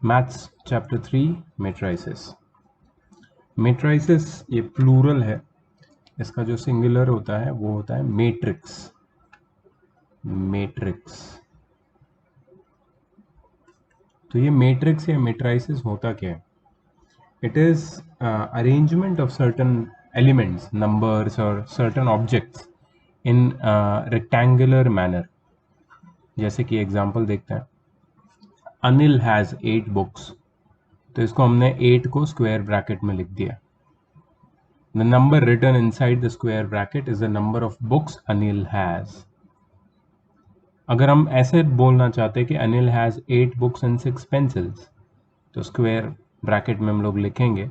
Maths chapter 3 matrices. Matrices ये plural है, इसका जो सिंगुलर होता है वो होता है मैट्रिक्स। मैट्रिक्स तो ये मैट्रिक्स या मेट्राइसिस होता क्या है? It is arrangement of certain elements, numbers और certain objects in rectangular manner. जैसे कि एग्जांपल देखते हैं, अनिल हैज़ 8 बुक्स, तो इसको हमने 8 को स्क्वायर ब्रैकेट में लिख दिया। The number written inside the square bracket is the number of books Anil has. अगर हम ऐसे बोलना चाहते हैं कि Anil has 8 books and 6 pencils, तो स्क्वायर ब्रैकेट में हम लोग लिखेंगे,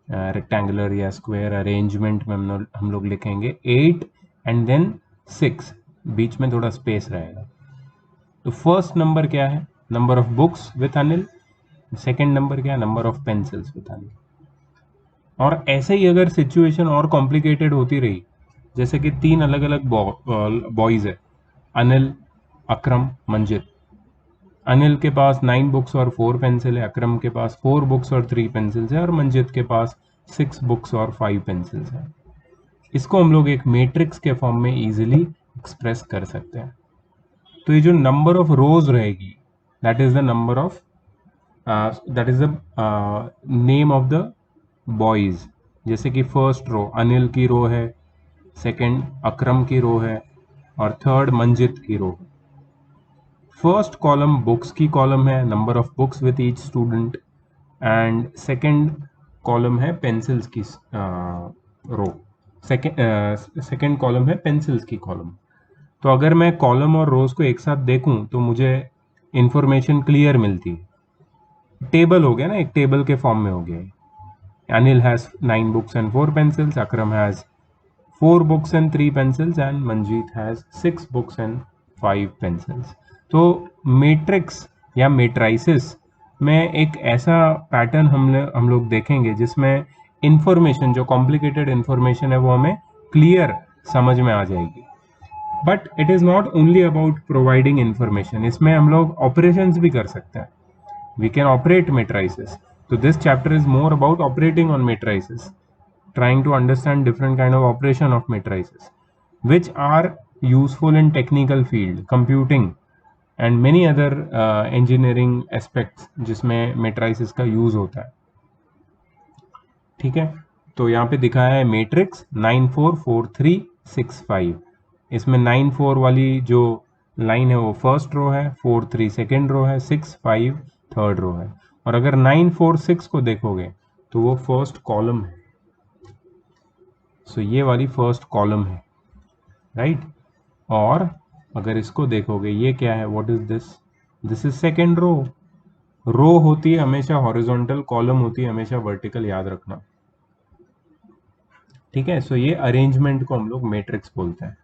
रेक्टेंगुलर या स्क्वायर अरेंजमेंट में हम लोग लिखेंगे 8 एंड देन 6, बीच में थोड़ा स्पेस रहेगा। तो फर्स्ट नंबर क्या है? Number of books with Anil. Second number क्या है? Number of pencils with Anil. और ऐसे ही अगर सिचुएशन और कॉम्प्लिकेटेड होती रही, जैसे कि 3 अलग अलग बॉयज़ है, अनिल, अक्रम, मंजित। अनिल के पास 9 बुक्स और 4 पेंसिल है, अक्रम के पास 4 बुक्स और 3 पेंसिल्स है, और मंजित के पास 6 बुक्स और 5 पेंसिल्स है। इसको हम लोग एक मैट्रिक्स के फॉर्म में इजीली एक्सप्रेस कर सकते हैं। तो ये जो नंबर ऑफ रोज रहेगी, that is the number of that is the name of the boys. जैसे कि फर्स्ट रो अनिल की रो है, सेकंड अक्रम की रो है, और थर्ड मंजित की रो है। फर्स्ट कॉलम बुक्स की कॉलम है, number of books with each student, and second column है पेंसिल्स की रो। सेकंड कॉलम है पेंसिल्स की कॉलम। तो अगर मैं कॉलम और रोज को एक साथ देखूं तो मुझे इंफॉर्मेशन क्लियर मिलती है। टेबल हो गया ना, एक टेबल के फॉर्म में हो गया। Anil has 9 books and 4 pencils. Akram has 4 books and 3 pencils, and Manjeet has 6 books and 5 pencils. तो मैट्रिक्स या मैट्राइसिस में एक ऐसा पैटर्न हम लोग देखेंगे जिसमें इंफॉर्मेशन, जो कॉम्प्लिकेटेड इंफॉर्मेशन है, वो हमें क्लियर समझ में आ जाएगी। But it is not only about providing information, इसमें हम लोग ऑपरेशंस भी कर सकते हैं। We can operate matrices. So this chapter is more about operating on matrices, trying to understand different kind of operation of matrices, which are useful in technical field, computing, and many other engineering aspects जिसमें matrices का use होता है। ठीक है, तो यहाँ पे दिखाया है मैट्रिक्स 9 4 4 3 6 5। इसमें 9 4 वाली जो लाइन है वो फर्स्ट रो है, 4 3 सेकेंड रो है, 6 5 थर्ड रो है। और अगर 9 4 6 को देखोगे तो वो फर्स्ट कॉलम है। सो ये वाली फर्स्ट कॉलम है, राइट। और अगर इसको देखोगे, ये क्या है? What is this? This is second row. Row होती है हमेशा हॉरिजॉन्टल, कॉलम होती है हमेशा वर्टिकल, याद रखना। ठीक है, सो ये अरेंजमेंट को हम लोग मैट्रिक्स बोलते हैं।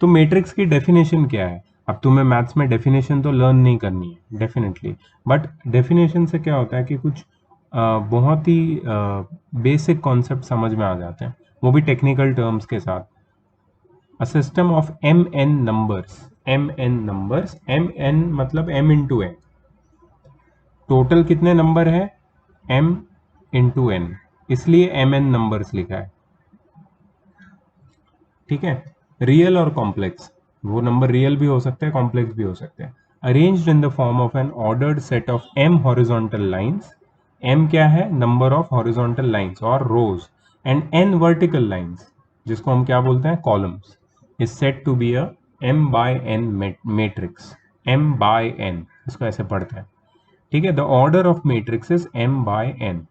तो मैट्रिक्स की डेफिनेशन क्या है? अब तुम्हें मैथ्स में डेफिनेशन तो लर्न नहीं करनी है डेफिनेटली, बट डेफिनेशन से क्या होता है कि कुछ बहुत ही बेसिक कॉन्सेप्ट समझ में आ जाते हैं, वो भी टेक्निकल टर्म्स के साथ। A system of m n numbers, m n numbers, m n मतलब एम इंटू एन। टोटल कितने नंबर है? एम इंटू एन, इसलिए एम एन नंबर्स लिखा है। ठीक है, रियल और कॉम्प्लेक्स, वो नंबर रियल भी हो सकते हैं, कॉम्प्लेक्स भी हो सकते हैं। Arranged in the form of an ordered set of m horizontal lines. M क्या है? नंबर ऑफ हॉरिजॉन्टल लाइंस और rows, and n vertical lines, जिसको हम क्या बोलते हैं? Columns, is set to be a m by n matrix. M by n, इसको ऐसे पढ़ते हैं। ठीक है, the order of matrix is m by n.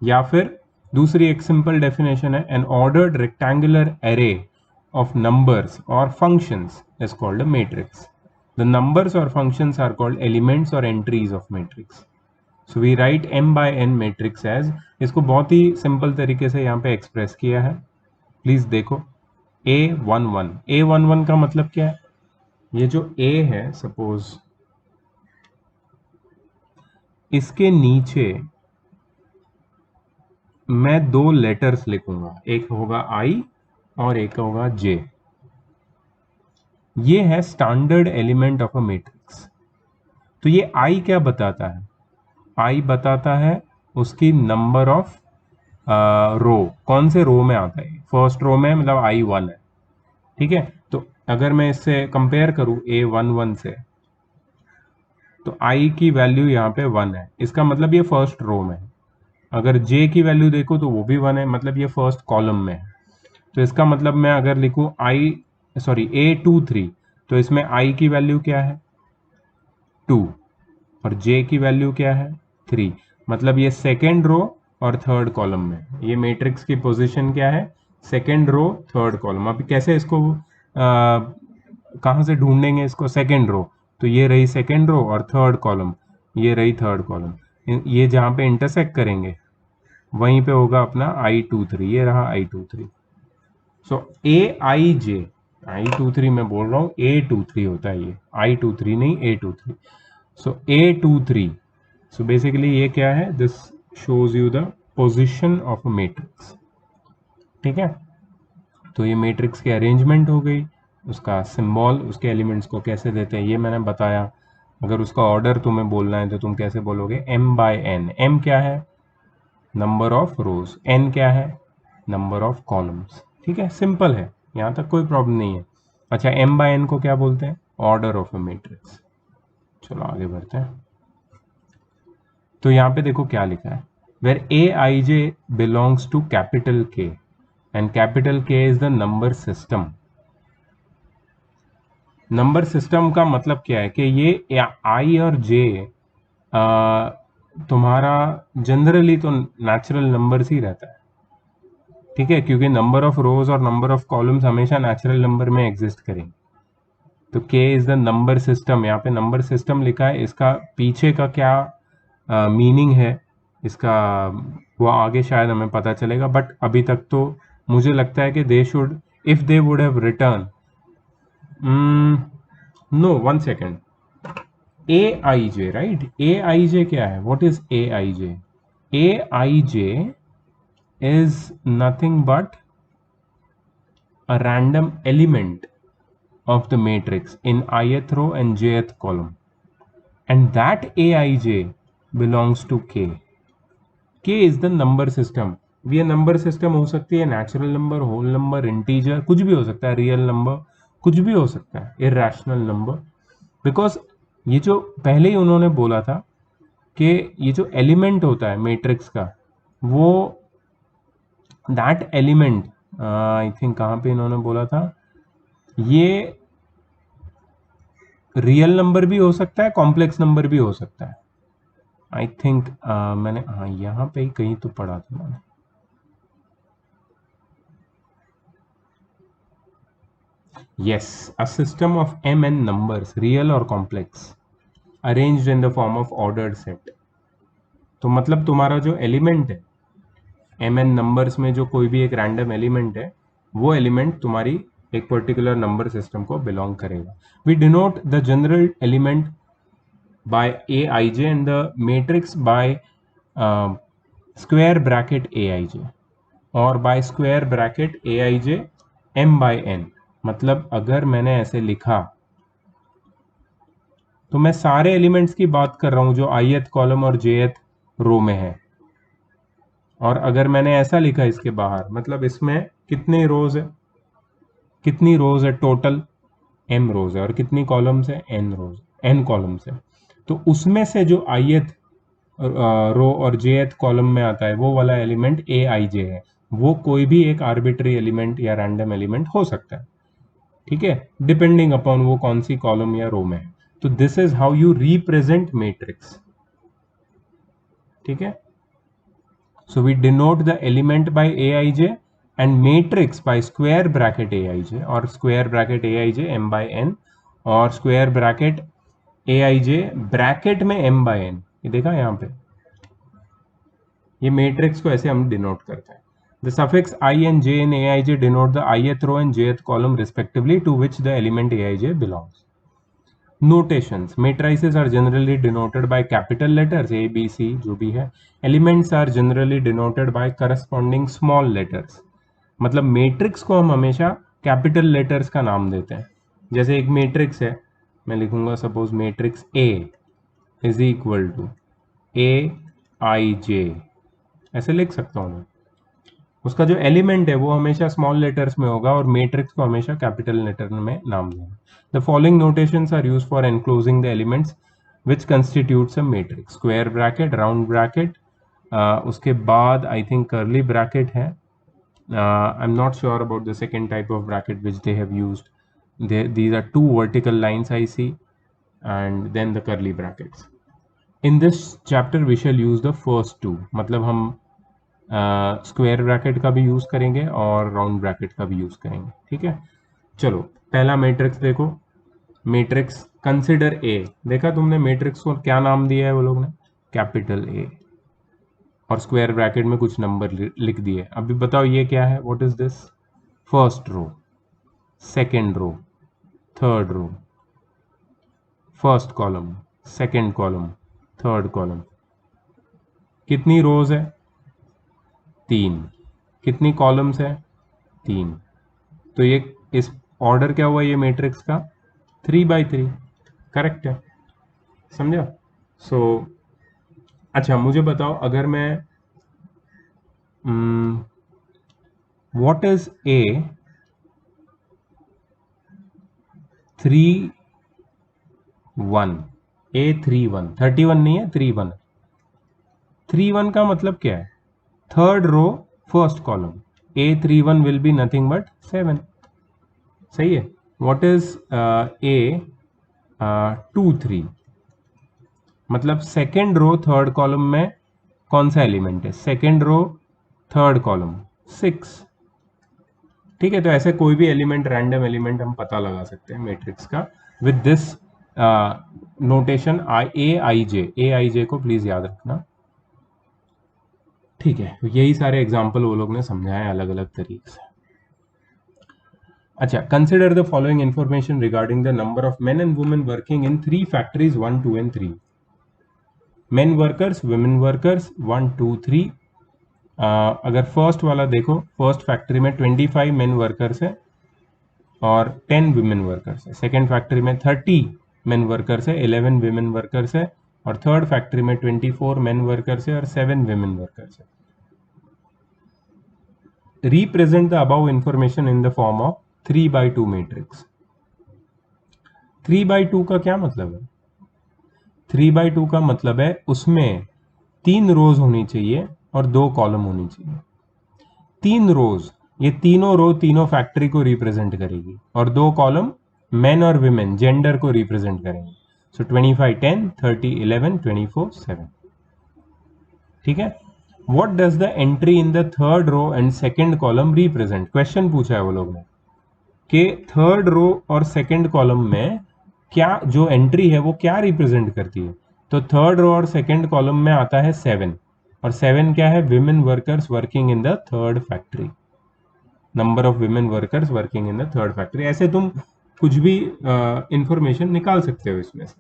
या फिर दूसरी एक सिंपल डेफिनेशन है, an ordered rectangular array of numbers or functions is called a matrix. The numbers or functions are called elements or entries of matrix. So we write m by n matrix as, इसको बहुत ही simple तरीके से यहाँ पे express किया है। Please देखो, A11, A11 का मतलब क्या है? ये जो A है, सपोज इसके नीचे मैं 2 लेटर्स लिखूंगा, एक होगा I और एक होगा J। ये है standard element of a matrix. तो ये आई क्या बताता है? आई बताता है उसकी नंबर ऑफ रो, कौन से रो में आता है। फर्स्ट रो में मतलब आई 1 है, ठीक है। तो अगर मैं इससे कंपेयर करूं A11 से, तो आई की वैल्यू यहाँ पे 1 है, इसका मतलब ये फर्स्ट रो में है। अगर जे की वैल्यू देखो तो वो भी 1 है, मतलब ये फर्स्ट कॉलम में है। तो इसका मतलब मैं अगर लिखूं A23, तो इसमें आई की वैल्यू क्या है? 2, और जे की वैल्यू क्या है? 3। मतलब ये सेकेंड रो और थर्ड कॉलम में, ये मैट्रिक्स की पोजीशन क्या है? Second row third column. अभी कैसे इसको कहाँ से ढूंढेंगे इसको? सेकेंड रो, तो ये रही सेकेंड रो और थर्ड कॉलम ये रही थर्ड कॉलम। ये जहाँ पे इंटरसेक्ट करेंगे वहीं पे होगा अपना I23, ये रहा I23। सो आई23 मैं बोल रहा हूँ A23 होता है, ये I23 नहीं, A23। सो A23, सो बेसिकली ये क्या है? This shows you the position of a matrix, ठीक है। तो ये मैट्रिक्स की अरेंजमेंट हो गई, उसका सिंबल, उसके एलिमेंट्स को कैसे देते हैं ये मैंने बताया। अगर उसका ऑर्डर तुम्हें बोलना है तो तुम कैसे बोलोगे? M/n। M क्या है? Number of rose. n क्या है? नंबर ऑफ कॉलम्स, ठीक है, सिंपल है, यहाँ तक कोई प्रॉब्लम नहीं है। अच्छा, M/n को क्या बोलते हैं? Order of a matrix. चलो आगे बढ़ते हैं। तो यहाँ पे देखो क्या लिखा है, where Aij belongs to capital K and capital K is the number system. नंबर सिस्टम का मतलब क्या है कि ये आई और जे तुम्हारा जनरली तो नेचुरल नंबर्स ही रहता है, ठीक है, क्योंकि नंबर ऑफ रोज और नंबर ऑफ कॉलम्स हमेशा नेचुरल नंबर में एग्जिस्ट करेंगे। तो K is the number system. यहाँ पे नंबर सिस्टम लिखा है, इसका पीछे का क्या मीनिंग है इसका, वो आगे शायद हमें पता चलेगा, बट अभी तक तो मुझे लगता है कि they should, if they would have return, no, 1 second, Aij, right? Aij क्या है? What is Aij? Aij is nothing but a random element of the matrix in ith row and jth column, and that Aij belongs to K. K is the number system। ये number system हो सकती है natural number, whole number, integer, कुछ भी हो सकता है, real number, कुछ भी हो सकता है, इरेशनल नंबर। बिकॉज ये जो पहले ही उन्होंने बोला था कि ये जो एलिमेंट होता है मैट्रिक्स का, वो दैट एलिमेंट, आई थिंक कहाँ पे इन्होंने बोला था, ये रियल नंबर भी हो सकता है, कॉम्प्लेक्स नंबर भी हो सकता है। आई थिंक मैंने, हाँ, यहाँ पे ही कहीं तो पढ़ा था मैंने। Yes, a system of m n numbers, real और complex, arranged in the form of ordered set. तो मतलब तुम्हारा जो एलिमेंट है mn नंबर्स में, जो कोई भी एक रैंडम एलिमेंट है, वो एलिमेंट तुम्हारी एक पर्टिकुलर नंबर सिस्टम को बिलोंग करेगा। We denote the general element by Aij and the matrix by square bracket Aij, और by square bracket Aij M/n। मतलब अगर मैंने ऐसे लिखा तो मैं सारे एलिमेंट्स की बात कर रहा हूं जो ith कॉलम और jth रो में है, और अगर मैंने ऐसा लिखा इसके बाहर, मतलब इसमें कितने रोज है, कितनी रोज है टोटल? m रोज है, और कितनी कॉलम्स है? n रोज, n कॉलम्स है। तो उसमें से जो ith रो और jth कॉलम में आता है वो वाला एलिमेंट Aij है। वो कोई भी एक आर्बिट्री एलिमेंट या रैंडम एलिमेंट हो सकता है, ठीक है, डिपेंडिंग अपॉन वो कौन सी कॉलम या रो में है। तो this is how you represent matrix, ठीक है। So we denote the element by Aij and matrix by square bracket Aij, और स्क्वायर ब्रैकेट Aij M/n, और स्क्वायर ब्रैकेट Aij ब्रैकेट में M/n। ये देखा यहाँ पे, ये मैट्रिक्स को ऐसे हम डिनोट करते हैं। The suffix i and j in Aij denote the ith row and jth column respectively to which the element Aij belongs. Notations: matrices are generally denoted by capital letters A, B, C, जो भी है। Elements are generally denoted by corresponding small letters। मतलब matrix को हम हमेशा capital letters का नाम देते हैं। जैसे एक मैट्रिक्स है, मैं लिखूंगा suppose matrix A, is equal to AIJ, ऐसे लिख सकता हूँ मैं। उसका जो एलिमेंट है वो हमेशा स्मॉल लेटर्स में होगा और मैट्रिक्स को हमेशा कैपिटल लेटर में नाम देना। The following notations are used for enclosing the elements which constitutes a matrix. Square bracket, round bracket, उसके बाद आई थिंक कर्ली ब्रैकेट है। I am not sure about the second type of bracket which they have used. These are two vertical lines I see, and then the curly brackets. In this chapter we shall use the first two. मतलब हम square bracket का भी use करेंगे और round bracket का भी use करेंगे, ठीक है। चलो पहला मैट्रिक्स देखो, मैट्रिक्स कंसिडर ए। देखा तुमने मैट्रिक्स को क्या नाम दिया है वो लोग ने, कैपिटल ए, और स्क्वायर ब्रैकेट में कुछ नंबर लिख दिए। अभी बताओ ये क्या है, what is this? First row, second row, third row, first column, second column, third column. कितनी रोज है? 3। कितनी कॉलम्स है? 3। तो ये इस ऑर्डर क्या हुआ ये मैट्रिक्स का? 3/3, करेक्ट है, समझा? सो अच्छा मुझे बताओ, अगर मैं व्हाट इज A31? A31 31 नहीं है, 31। 31 का मतलब क्या है? Third row first column, A31 will be nothing but 7, सही है। What is A23? मतलब सेकेंड रो थर्ड कॉलम में कौन सा एलिमेंट है? सेकेंड रो थर्ड कॉलम 6, ठीक है। तो ऐसे कोई भी एलिमेंट, रैंडम एलिमेंट हम पता लगा सकते हैं मैट्रिक्स का विद दिस नोटेशन AIJ को प्लीज याद रखना, ठीक है। यही सारे एग्जाम्पल वो लोग ने समझाए अलग अलग तरीके से। अच्छा, consider the following information regarding the number of main and women working in 3 factories 1, 2 and 3. Main workers, women workers 1, 2, 3। अगर फर्स्ट वाला देखो, फर्स्ट फैक्ट्री में 25 मेन वर्कर्स है और 10 वुमेन वर्कर्स है। सेकेंड फैक्ट्री में 30 मेन वर्कर्स है, 11 वुमेन वर्कर्स है। और थर्ड फैक्ट्री में 24 मेन वर्कर्स है और 7 वुमेन वर्कर्स है। Represent the above information in the form of 3/2 matrix. 3/2 का क्या मतलब है? 3/2 का मतलब है उसमें 3 रोज होनी चाहिए और 2 कॉलम होनी चाहिए। 3 रोज, ये तीनों रो तीनों फैक्ट्री को रिप्रेजेंट करेगी और 2 कॉलम मेन और विमेन, जेंडर को रिप्रेजेंट करेंगे। सो 25 10, 30 11, 24 7, ठीक है। What does the entry in the third row and second column represent? Question पूछा है वो लोग ने कि थर्ड रो और सेकेंड कॉलम में क्या जो एंट्री है वो क्या रिप्रेजेंट करती है? तो थर्ड रो और सेकेंड कॉलम में आता है 7, और 7 क्या है? Women workers working in the third factory, number of women workers working in the third factory. ऐसे तुम कुछ भी इंफॉर्मेशन निकाल सकते हो इसमें से,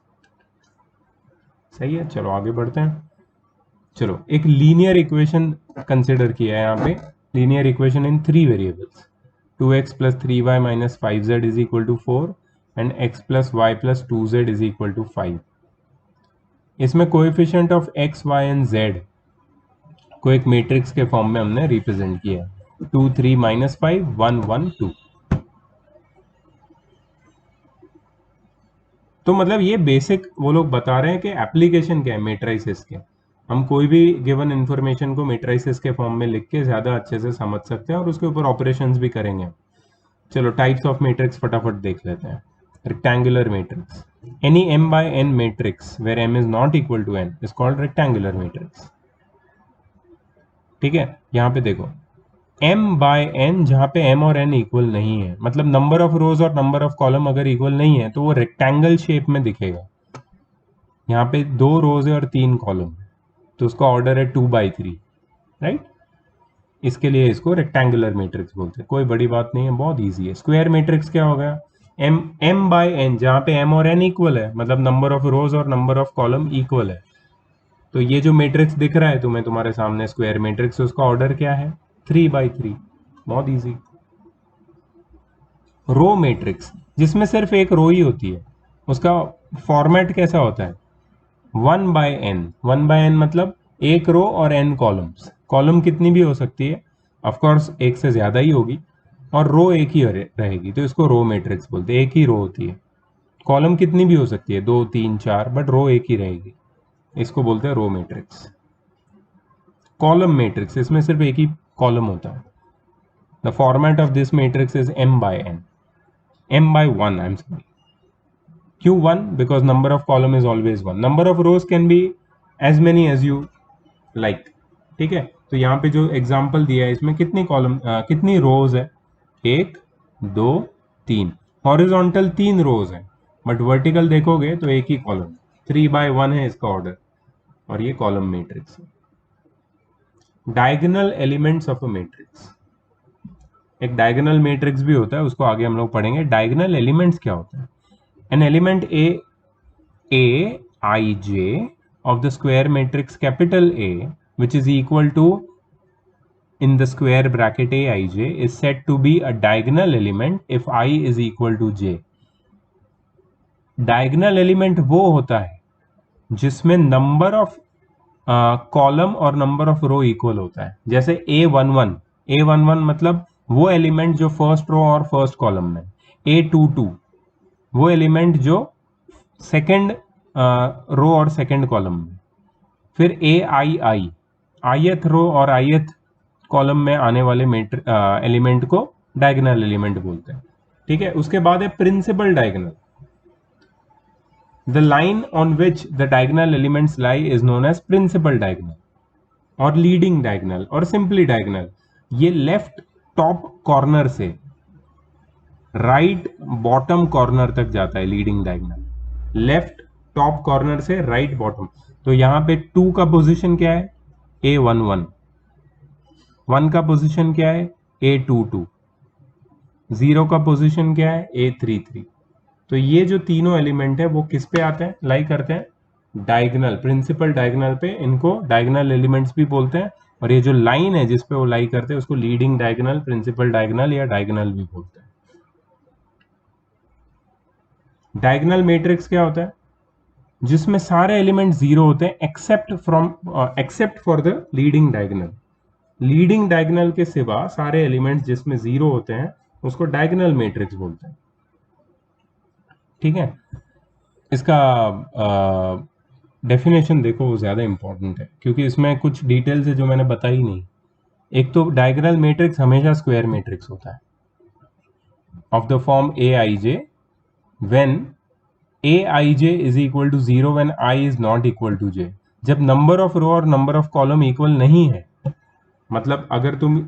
सही है। चलो आगे बढ़ते हैं। चलो एक लीनियर इक्वेशन कंसिडर किया है यहाँ पे, linear equation in 3 variables, 2x + 3y - 5z = 4 and x + y + 2z = 5। इसमें coefficient of x, y and z को एक मैट्रिक्स के फॉर्म में हमने रिप्रेजेंट किया, 2 3 - 5 1 1 2। तो मतलब ये बेसिक वो लोग बता रहे हैं कि एप्लीकेशन क्या है मैट्रिसेस के। हम कोई भी गिवन इंफॉर्मेशन को मैट्रिसेस के फॉर्म में लिख के ज़्यादा अच्छे से समझ सकते हैं और उसके ऊपर ऑपरेशंस भी करेंगे। चलो टाइप्स ऑफ मैट्रिक्स फटाफट देख लेते हैं। Rectangular matrix, any m/n matrix where m is not equal to n is called rectangular matrix, ठीक है। यहाँ पे देखो m/n, जहाँ पे m और n इक्वल नहीं है, मतलब नंबर ऑफ रोज और नंबर ऑफ कॉलम अगर इक्वल नहीं है तो वो रेक्टेंगल शेप में दिखेगा। यहाँ पे 2 रोज है और 3 कॉलम, तो उसका ऑर्डर है 2/3, राइट। इसके लिए इसको रेक्टेंगुलर मैट्रिक्स बोलते हैं। कोई बड़ी बात नहीं है, बहुत इजी है। स्क्वायर मैट्रिक्स क्या हो गया? m/n, जहाँ पे m और n इक्वल है, मतलब नंबर ऑफ रोज और नंबर ऑफ कॉलम इक्वल है। तो ये जो मैट्रिक्स दिख रहा है तुम्हें तुम्हारे सामने स्क्वायर मैट्रिक्स, उसका ऑर्डर क्या है? 3/3, बहुत इजी। रो मैट्रिक्स, जिसमें सिर्फ एक रो ही होती है, उसका फॉर्मेट कैसा होता है? 1 बाय एन मतलब एक रो और एन कॉलम्स, कॉलम कितनी भी हो सकती है, ऑफ कोर्स एक से ज्यादा ही होगी, और रो एक ही रहेगी, तो इसको रो मैट्रिक्स बोलते हैं। एक ही रो होती है, कॉलम कितनी भी हो सकती है, 2 3 4, बट रो एक ही रहेगी, इसको बोलते हैं रो मैट्रिक्स। कॉलम मैट्रिक्स, इसमें सिर्फ एक ही कॉलम होता है। The format of this matrix is m by n, m by 1, I'm sorry. Q 1 because number of column is always 1. Number of rows can be as many as you like. ठीक है, तो यहाँ पे जो example दिया है इसमें कितनी कॉलम कितनी रोज है, 1 2 3, हॉरिजॉन्टल 3 रोज है, बट वर्टिकल देखोगे तो एक ही कॉलम, 3 by 1 है इसका ऑर्डर, और ये कॉलम मैट्रिक्स है। Diagonal elements of a matrix, एक डायगोनल मैट्रिक्स भी होता है, उसको आगे हम लोग पढ़ेंगे। डायगोनल एलिमेंट्स क्या होता है? An element a ij of the square matrix capital A which is equal to in the square bracket aij is said to be a diagonal element if I is equal to j. Diagonal element वो होता है जिसमें number of column और number of rho equal होता है। जैसे A11 मतलब वो एलिमेंट जो फर्स्ट रो और फर्स्ट कॉलम में, A22 वो एलिमेंट जो सेकंड रो और सेकंड कॉलम में, फिर AII ith रो और ith कॉलम में आने वाले एलिमेंट को डायगोनल एलिमेंट बोलते हैं। ठीक है, उसके बाद है principal diagonal. The line on which the diagonal elements lie is known as principal diagonal, और लीडिंग डायगोनल और सिंपली डायगोनल। ये लेफ्ट टॉप कॉर्नर से राइट बॉटम कॉर्नर तक जाता है leading diagonal, left top corner से राइट बॉटम। तो यहां पे 2 का पोजीशन क्या है, A11, 1 का पोजीशन क्या है, A22, 0 का पोजीशन क्या है, A33। तो ये जो तीनों एलिमेंट है वो किस पे आते हैं, लाई करते हैं, डायगोनल, प्रिंसिपल डायगोनल पे। इनको डायगोनल एलिमेंट्स भी बोलते हैं, और ये जो लाइन है जिसपे वो लाई करते हैं उसको लीडिंग डायगोनल, प्रिंसिपल डायगोनल या डायगोनल भी बोलते हैं। डायगोनल मैट्रिक्स क्या होता है, जिसमें सारे एलिमेंट जीरो होते हैं except for the leading diagonal. Leading diagonal के सिवा सारे एलिमेंट्स जिसमें जीरो होते हैं उसको डायगोनल मैट्रिक्स बोलते हैं। ठीक है, इसका डेफिनेशन देखो, वो ज़्यादा इंपॉर्टेंट है क्योंकि इसमें कुछ डिटेल्स है जो मैंने बताई नहीं। एक तो डायगोनल मैट्रिक्स हमेशा स्क्वायर मैट्रिक्स होता है of the form aij when aij is equal to 0 when I is not equal to j। जब नंबर ऑफ रो और नंबर ऑफ कॉलम इक्वल नहीं है, मतलब अगर तुम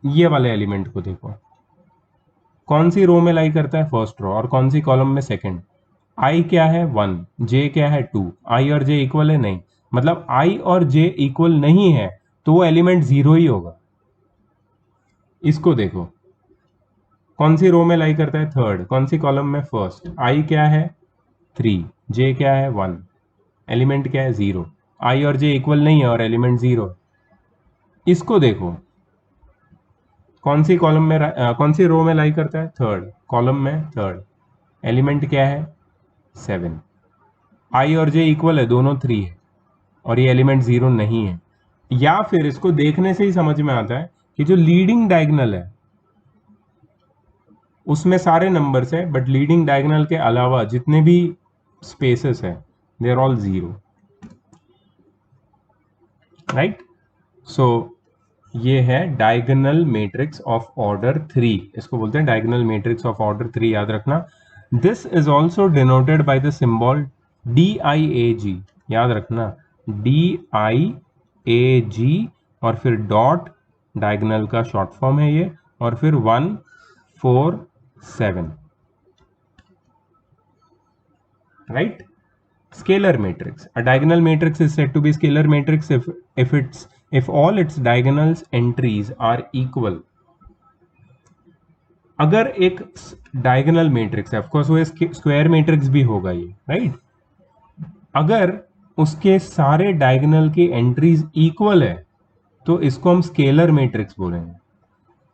ये वाले एलिमेंट को देखो, कौन सी रो में लाई करता है, फर्स्ट रो, और कौन सी कॉलम में, सेकंड। I क्या है, 1, J क्या है, 2, I और J इक्वल है, नहीं, मतलब I और J इक्वल नहीं है तो वो एलिमेंट जीरो ही होगा। इसको देखो, कौन सी रो में लाई करता है, थर्ड, कौन सी कॉलम में, फर्स्ट। I क्या है, 3, J क्या है, 1, एलिमेंट क्या है, 0। I और J इक्वल नहीं है और एलिमेंट 0। इसको देखो, कौन सी कॉलम में कौन सी रो में लाई करता है, थर्ड, कॉलम में थर्ड, एलिमेंट क्या है, 7। I और J इक्वल है, दोनों 3 है, और ये एलिमेंट 0 नहीं है। या फिर इसको देखने से ही समझ में आता है कि जो लीडिंग डायगोनल है उसमें सारे नंबर्स है, बट लीडिंग डायगोनल के अलावा जितने भी स्पेसेस है दे आर ऑल 0, राइट। सो ये है डायगोनल मैट्रिक्स ऑफ ऑर्डर 3, इसको बोलते हैं डायगोनल मैट्रिक्स ऑफ ऑर्डर 3, याद रखना। This is also denoted by the symbol DIAG, याद रखना, DIAG, और फिर डॉट, डायगोनल का शॉर्ट फॉर्म है ये, और फिर 1 4 7, right. Scalar matrix. A diagonal matrix is said to be scalar matrix if all its diagonals entries are equal. अगर एक डायगोनल मैट्रिक्स है, ऑफकोर्स वो स्क्वायर मैट्रिक्स भी होगा ये, राइट। अगर उसके सारे डायगोनल की एंट्रीज इक्वल है तो इसको हम स्केलर मैट्रिक्स बोलेंगे।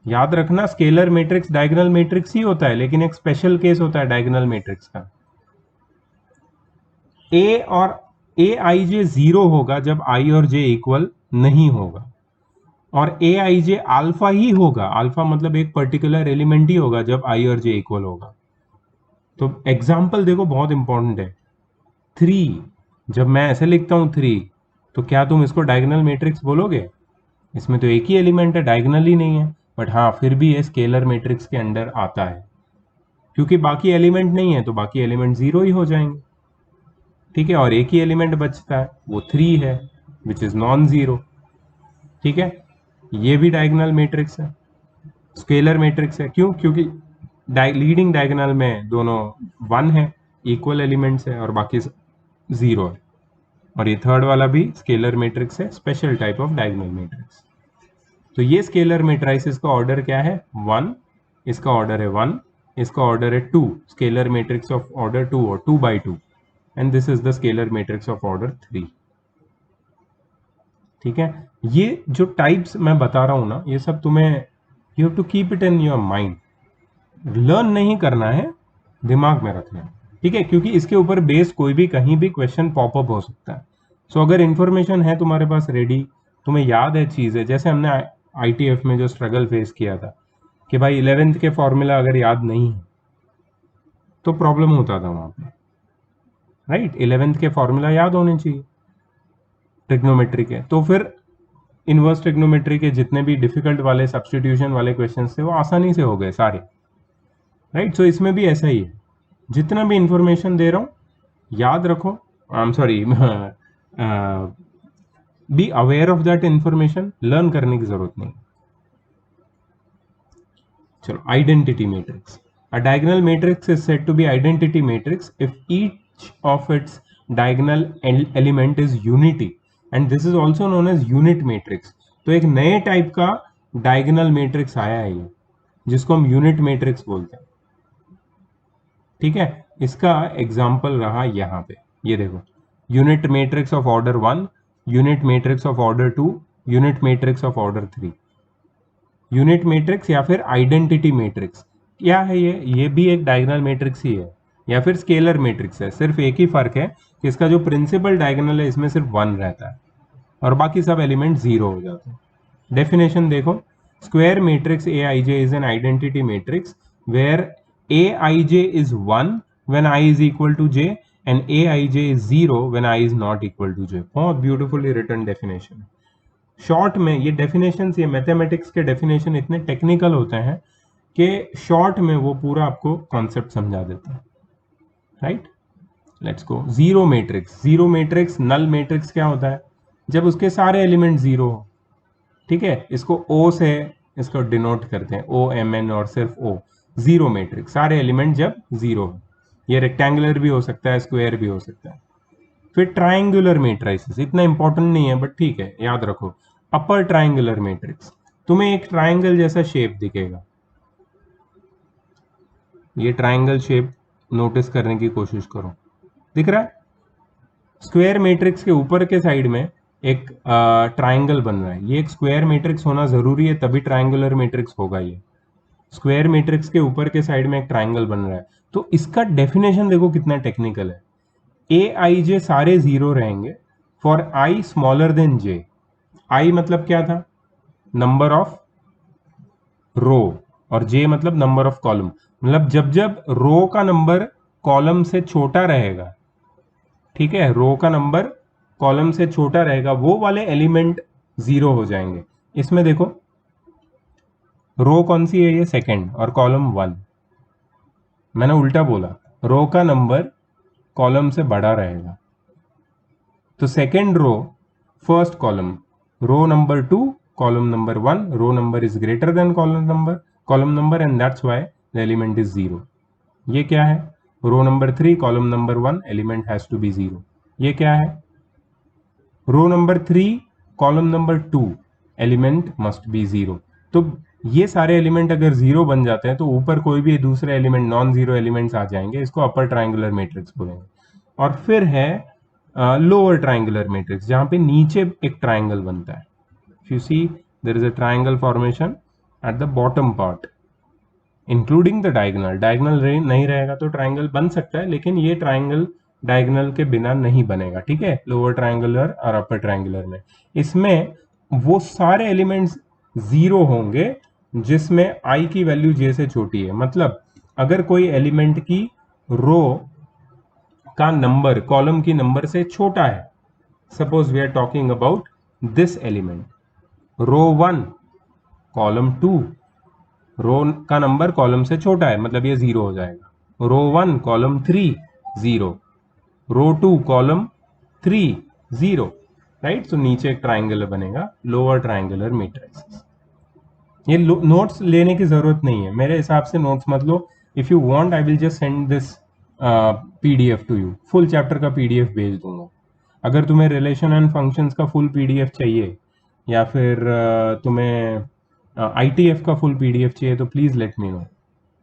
याद रखना, स्केलर मैट्रिक्स डायगोनल मैट्रिक्स ही होता है, लेकिन एक स्पेशल केस होता है डायगोनल मैट्रिक्स का। A और ए आई जे 0 होगा जब आई और जे इक्वल नहीं होगा, और ए आई जे अल्फा ही होगा, अल्फा मतलब एक पर्टिकुलर एलिमेंट ही होगा जब आई और जे इक्वल होगा। तो एग्जाम्पल देखो बहुत इंपॉर्टेंट है। 3, जब मैं ऐसे लिखता हूं 3, तो क्या तुम इसको डायगोनल मैट्रिक्स बोलोगे? इसमें तो एक ही एलिमेंट है, डायगोनल ही नहीं है, बट हाँ फिर भी ये स्केलर मैट्रिक्स के अंडर आता है, क्योंकि बाकी एलिमेंट नहीं है तो बाकी एलिमेंट 0 ही हो जाएंगे। ठीक है, और एक ही एलिमेंट बचता है, वो 3 है, विच इज नॉन जीरो। ठीक है, ये भी डायगोनल मैट्रिक्स है, स्केलर मैट्रिक्स है। क्यों? क्योंकि लीडिंग डायगोनल में दोनों 1 है, इक्वल एलिमेंट्स है, और बाकी 0 है। और ये थर्ड वाला भी स्केलर मैट्रिक्स है, special type of diagonal matrix. तो ये स्केलर मैट्रिक्स का ऑर्डर क्या है? 1, इसका ऑर्डर है 1, इसका ऑर्डर है 2, स्केलर मैट्रिक्स ऑफ ऑर्डर 2 और 2 by 2, and this is the scalar matrix of order 3। ठीक है, ये जो टाइप्स मैं बता रहा हूं ना, ये सब तुम्हें you have to keep it in your mind, learn नहीं करना है, दिमाग में रखना है। ठीक है, क्योंकि इसके ऊपर बेस कोई भी कहीं भी क्वेश्चन पॉपअप हो सकता है। सो अगर इंफॉर्मेशन है तुम्हारे पास रेडी, तुम्हें याद है चीज़ है, जैसे हमने आईटीएफ में जो स्ट्रगल फेस किया था कि भाई 11th के फॉर्मूला अगर याद नहीं है तो प्रॉब्लम होता था वहां पे, राइट? 11th के फॉर्मूला याद होने चाहिए ट्रिग्नोमेट्री के, तो फिर इनवर्स ट्रिग्नोमेट्री के जितने भी डिफिकल्ट वाले सब्सटीट्यूशन वाले क्वेश्चंस थे वो आसानी से हो गए सारे, राइट? सो इसमें भी ऐसा ही है, जितना भी इंफॉर्मेशन दे रहा हूं याद रखो, I am sorry, be aware of that information, learn करने की जरूरत नहीं। चलो, identity matrix. A diagonal matrix is said to be identity matrix if each of its diagonal element is unity, and this is also known as unit matrix. तो एक नए type का diagonal matrix आया है ये, जिसको हम यूनिट मैट्रिक्स बोलते हैं। ठीक है, इसका एग्जाम्पल रहा यहां पे, ये देखो, unit matrix of order 1, unit matrix of order 2, unit matrix of order 3। Unit matrix या फिर आइडेंटिटी मैट्रिक्स क्या है? ये भी एक डायगोनल मैट्रिक्स ही है, या फिर स्केलर मैट्रिक्स है। सिर्फ एक ही फर्क है कि इसका जो प्रिंसिपल डायगोनल है इसमें सिर्फ 1 रहता है और बाकी सब एलिमेंट 0 हो जाते हैं। डेफिनेशन देखो, square matrix a i j is an identity matrix where a i j is 1 when I is equal to j and aij is 0 when I is not equal to j। बहुत beautifully written definition. Short में ये definition, ये mathematics के definition इतने technical होते हैं कि short में वो पूरा आपको कॉन्सेप्ट समझा देता है, right? Let's go. Zero matrix, zero matrix, null matrix क्या होता है? जब उसके सारे एलिमेंट 0 हो। ठीक है, इसको ओ से इसको डिनोट करते हैं, ओ एम एन और सिर्फ ओ। जीरो मैट्रिक्स, सारे एलिमेंट जब 0 हो। ये रेक्टेंगुलर भी हो सकता है, स्क्वायर भी हो सकता है। फिर ट्राइंगुलर मैट्रिक्स, इतना इंपॉर्टेंट नहीं है बट ठीक है, याद रखो। अपर ट्राइंगुलर मैट्रिक्स, तुम्हें एक ट्राइंगल जैसा शेप दिखेगा, ये ट्राइंगल शेप नोटिस करने की कोशिश करो, दिख रहा है? स्क्वायर मैट्रिक्स के ऊपर के साइड में एक ट्राइंगल बन रहा है, ये एक स्क्वायर मैट्रिक्स होना जरूरी है, तभी ट्राइंगुलर मैट्रिक्स होगा। ये स्क्वायर मैट्रिक्स के ऊपर के साइड में एक ट्राइंगल बन रहा है, तो इसका डेफिनेशन देखो कितना टेक्निकल है। ए आई जे सारे 0 रहेंगे फॉर आई स्मॉलर देन जे। आई मतलब क्या था? नंबर ऑफ रो, और जे मतलब नंबर ऑफ कॉलम। मतलब जब जब रो का नंबर कॉलम से छोटा रहेगा, ठीक है, रो का नंबर कॉलम से छोटा रहेगा, वो वाले एलिमेंट 0 हो जाएंगे। इसमें देखो, रो कौन सी है? ये सेकंड, और कॉलम 1। मैंने उल्टा बोला, रो का नंबर कॉलम से बड़ा रहेगा, तो second row first column, row number 2 column number 1, row number is greater than column number and that's why the element is 0। ये क्या है? Row number 3 column number 1 element has to be 0। ये क्या है? Row number 3 column number 2 element must be 0। तो ये सारे element अगर 0 बन जाते हैं तो ऊपर कोई भी दूसरे एलिमेंट नॉन 0 एलिमेंट्स आ जाएंगे, इसको अपर ट्राइंगुलर मैट्रिक्स बोलेंगे। और फिर है लोअर ट्राइंगुलर मैट्रिक्स, जहां पे नीचे एक ट्राइंगल बनता है। You see there is a triangle formation at the bottom part including the diagonal. Diagonal नहीं रहेगा तो ट्राइंगल बन सकता है, लेकिन ये ट्राइंगल डायगोनल के बिना नहीं बनेगा, ठीक है, लोअर ट्रायंगुलर और अपर ट्रायंगुलर में। इसमें वो सारे एलिमेंट्स जीरो होंगे जिसमें आई की वैल्यू जे से छोटी है। मतलब अगर कोई एलिमेंट की रो का नंबर कॉलम की नंबर से छोटा है, suppose we are talking about this element, row 1 column 2, row का नंबर कॉलम से छोटा है मतलब ये जीरो हो जाएगा। रो 1 कॉलम 3 जीरो, रो 2 कॉलम 3 जीरो, राइट। तो नीचे एक ट्राइंगल बनेगा, लोअर ट्राइंगुलर मैट्रिक्स। ये नोट्स लेने की जरूरत नहीं है मेरे हिसाब से, नोट्स मत लो। If you want I will just send this PDF to you, full chapter का पीडीएफ भेज दूंगा। अगर तुम्हें रिलेशन एंड फंक्शंस का फुल पीडीएफ चाहिए या फिर तुम्हें आईटीएफ का फुल पीडीएफ चाहिए तो प्लीज़ लेट मी नो,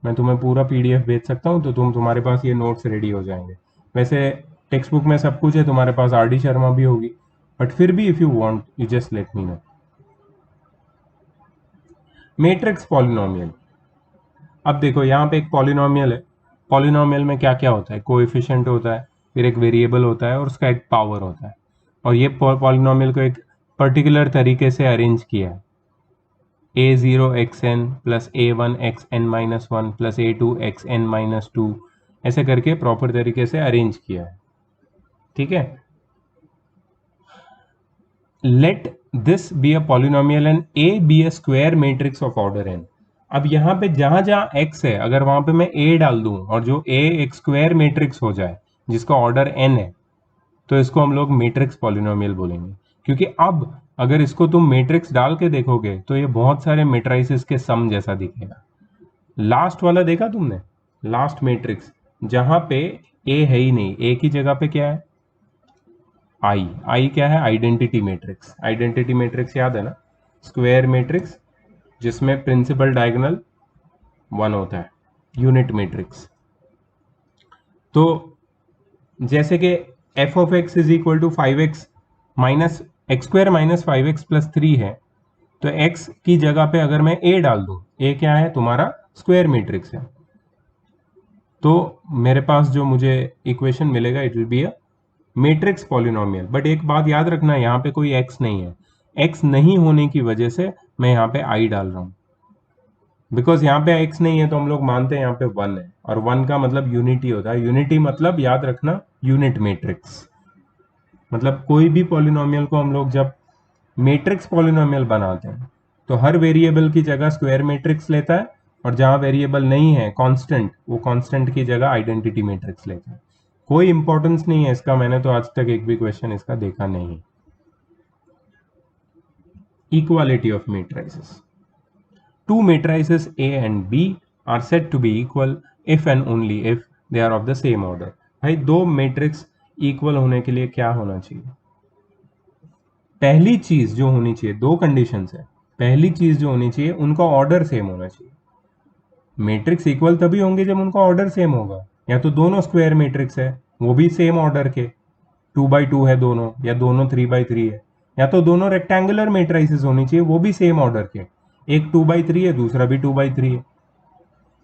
मैं तुम्हें पूरा पीडीएफ भेज सकता हूँ, तो तुम्हारे पास ये नोट्स रेडी हो जाएंगे। वैसे टेक्स्ट बुक में सब कुछ है, तुम्हारे पास आर डी शर्मा भी होगी, बट फिर भी if you want you just let me know. Matrix polynomial, अब देखो यहाँ पे एक पॉलिनोमियल है। पॉलिनोमियल में क्या क्या होता है, कोएफिशिएंट होता है, फिर एक वेरिएबल होता है और उसका एक पावर होता है। और ये पॉलिनोमियल को एक पर्टिकुलर तरीके से अरेंज किया है, a0xn plus a1xn-1 plus a2xn-2 ऐसे करके प्रॉपर तरीके से अरेंज किया है, ठीक है। Let this be a polynomial and a be a square matrix of order n। अब यहाँ पे जहां जहां x है, अगर वहां पे मैं a डाल दूं और जो a एक स्क्वायर मैट्रिक्स हो जाए जिसका ऑर्डर n है, तो इसको हम लोग मैट्रिक्स पॉलिनोमियल बोलेंगे। क्योंकि अब अगर इसको तुम मैट्रिक्स डाल के देखोगे तो ये बहुत सारे मैट्रिसेस के सम जैसा दिखेगा। लास्ट वाला देखा तुमने, लास्ट मैट्रिक्स जहां पे a है ही नहीं, a की जगह पे क्या है, आई क्या है, आइडेंटिटी मैट्रिक्स। आइडेंटिटी मैट्रिक्स याद है ना, स्क्वायर मैट्रिक्स जिसमें प्रिंसिपल डायगोनल 1 होता है, यूनिट मैट्रिक्स। तो जैसे कि f of x is equal to 5x minus x square minus 5x plus 3 है, तो x की जगह पे अगर मैं a डाल दूं, a क्या है तुम्हारा स्क्वायर मैट्रिक्स है, तो मेरे पास जो मुझे इक्वेशन मिलेगा it will be a matrix polynomial. But एक बात याद रखना, यहाँ पे कोई x नहीं है, x नहीं होने की वजह से मैं यहाँ पे i डाल रहा हूँ। बिकॉज यहाँ पे x नहीं है तो हम लोग मानते हैं यहाँ पे 1 है, और 1 का मतलब यूनिटी होता है। यूनिटी मतलब याद रखना यूनिट मैट्रिक्स। मतलब कोई भी पॉलिनोमियल को हम लोग जब मैट्रिक्स पॉलिनोमियल बनाते हैं तो हर वेरिएबल की जगह स्क्वायर मैट्रिक्स लेता है, और जहां वेरिएबल नहीं है कांस्टेंट, वो कांस्टेंट की जगह आइडेंटिटी मैट्रिक्स लेता है। कोई इंपॉर्टेंस नहीं है इसका, मैंने तो आज तक एक भी क्वेश्चन इसका देखा नहीं। Equality of matrices, two matrices A and B are said to be equal if and only if they are of the same order। भाई दो मैट्रिक्स इक्वल होने के लिए क्या होना चाहिए, पहली चीज जो होनी चाहिए, दो कंडीशंस है, पहली चीज जो होनी चाहिए उनका ऑर्डर सेम होना चाहिए। मैट्रिक्स इक्वल तभी होंगे जब उनका ऑर्डर सेम होगा, या तो दोनों स्क्वायर मैट्रिक्स है वो भी सेम ऑर्डर के 2x2 है दोनों, या दोनों 3x3 है, या तो दोनों रेक्टेंगुलर मैट्रिसेस होनी चाहिए वो भी सेम ऑर्डर के, एक 2x3 है दूसरा भी 2x3 है।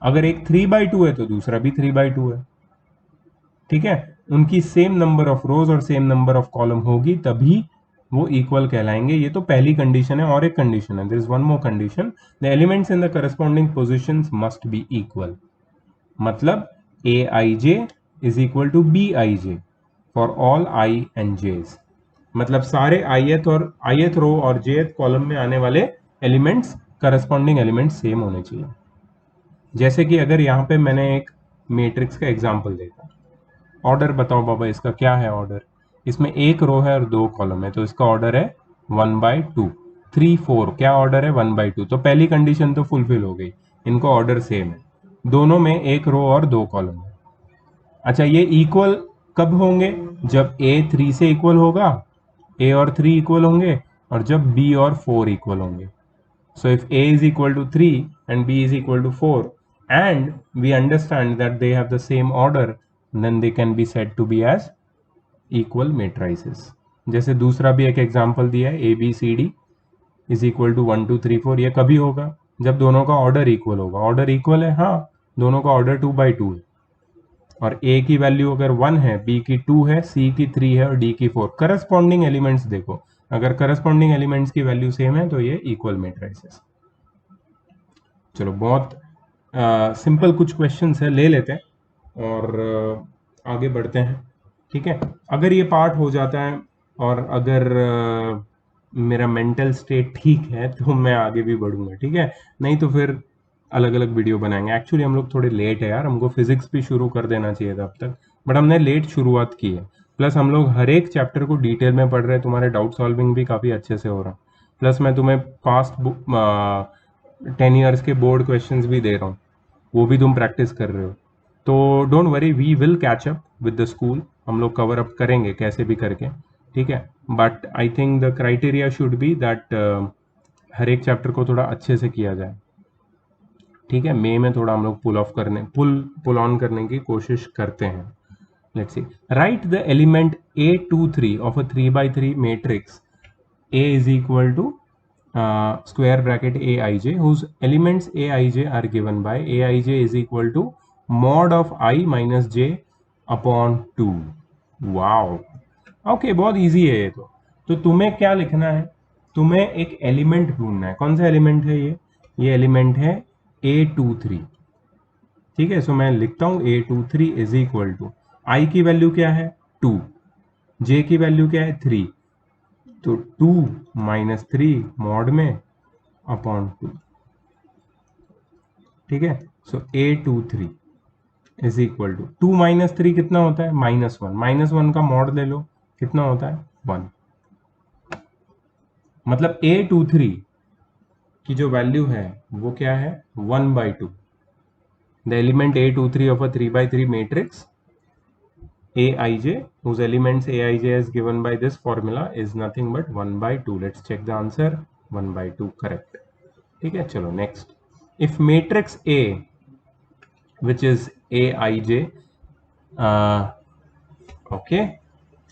अगर एक 3x2 है तो दूसरा भी 3x2 है, ठीक है। उनकी सेम नंबर ऑफ रोज और सेम नंबर ऑफ कॉलम होगी तभी वो इक्वल कहलाएंगे। ये तो पहली कंडीशन है। और एक कंडीशन है, there is one more condition, the elements in the corresponding positions must be equal. मतलब a i j is equal to b i j for all i and j's. मतलब सारे ith रो और jth column में आने वाले elements, corresponding elements same होने चाहिए। जैसे कि अगर यहाँ पे मैंने एक मैट्रिक्स का एग्जांपल देखा, ऑर्डर बताओ बाबा इसका क्या है ऑर्डर, इसमें एक रो है और दो कॉलम है, तो इसका ऑर्डर है 1/2, 3 4, क्या ऑर्डर है 1/2। तो पहली कंडीशन तो फुलफिल हो गई, इनका ऑर्डर सेम है, दोनों में एक रो और दो कॉलम है। अच्छा, ये इक्वल कब होंगे, जब a 3 से इक्वल होगा, a और 3 इक्वल होंगे, और जब b और 4 इक्वल होंगे। So if a is equal to 3 and b is equal to 4 and we understand that they have the same order, then they can be said to be as equal matrices। जैसे दूसरा भी एक example दिया है, a b c d is equal to 1 2 3 4। ये कभी होगा जब दोनों का ऑर्डर इक्वल होगा। ऑर्डर इक्वल है, हाँ, दोनों का ऑर्डर 2x2 है। और ए की वैल्यू अगर 1 है, बी की 2 है, सी की 3 है और डी की 4, करस्पॉन्डिंग एलिमेंट्स देखो, अगर करस्पॉन्डिंग एलिमेंट्स की वैल्यू सेम है तो ये इक्वल मैट्रिसेस। चलो बहुत सिंपल कुछ क्वेश्चंस है, ले लेते हैं और आगे बढ़ते हैं। ठीक है, अगर ये पार्ट हो जाता है और अगर मेरा मेंटल स्टेट ठीक है तो मैं आगे भी बढ़ूंगा, ठीक है, नहीं तो फिर अलग अलग वीडियो बनाएंगे। एक्चुअली हम लोग थोड़े लेट है यार, हमको फिजिक्स भी शुरू कर देना चाहिए था अब तक, बट हमने लेट शुरुआत की है। प्लस हम लोग हर एक चैप्टर को डिटेल में पढ़ रहे हैं, तुम्हारे डाउट सॉल्विंग भी काफ़ी अच्छे से हो रहा। प्लस मैं तुम्हें पास्ट 10 ईयर्स के बोर्ड क्वेश्चंस भी दे रहा हूँ, वो भी तुम प्रैक्टिस कर रहे हो। तो don't worry, we will catch up with the school, हम लोग कवर अप करेंगे कैसे भी करके, ठीक है। But I think the criteria should be that हर एक चैप्टर को थोड़ा अच्छे से किया जाए, ठीक है। मई में थोड़ा हम लोग पुल ऑन करने की कोशिश करते हैं। Let's see, right the element A23 of a 3x3 matrix A is equal to square bracket Aij, whose elements Aij are given by Aij is equal to mod of I minus j upon 2। Wow, okay, बहुत easy है ये तो तुम्हें क्या लिखना है, तुम्हें एक एलिमेंट ढूंढना है। कौन सा एलिमेंट है ये एलिमेंट है A23, ठीक है। सो मैं लिखता हूं A23 इज इक्वल टू, आई की वैल्यू क्या है 2, जे की वैल्यू क्या है 3, तो 2 माइनस 3 मॉड में अपॉन 2, ठीक है। So A23 is equal to 2 minus 3 कितना होता है -1, -1 का मॉड ले लो, कितना होता है 1। मतलब A23 की जो वैल्यू है वो क्या है 1/2। The element A23 of a 3x3 matrix Aij, whose elements Aij is given by this formula, is nothing but 1/2। Let's check the answer, 1/2 correct, ठीक है। चलो next, if matrix A which is Aij, okay,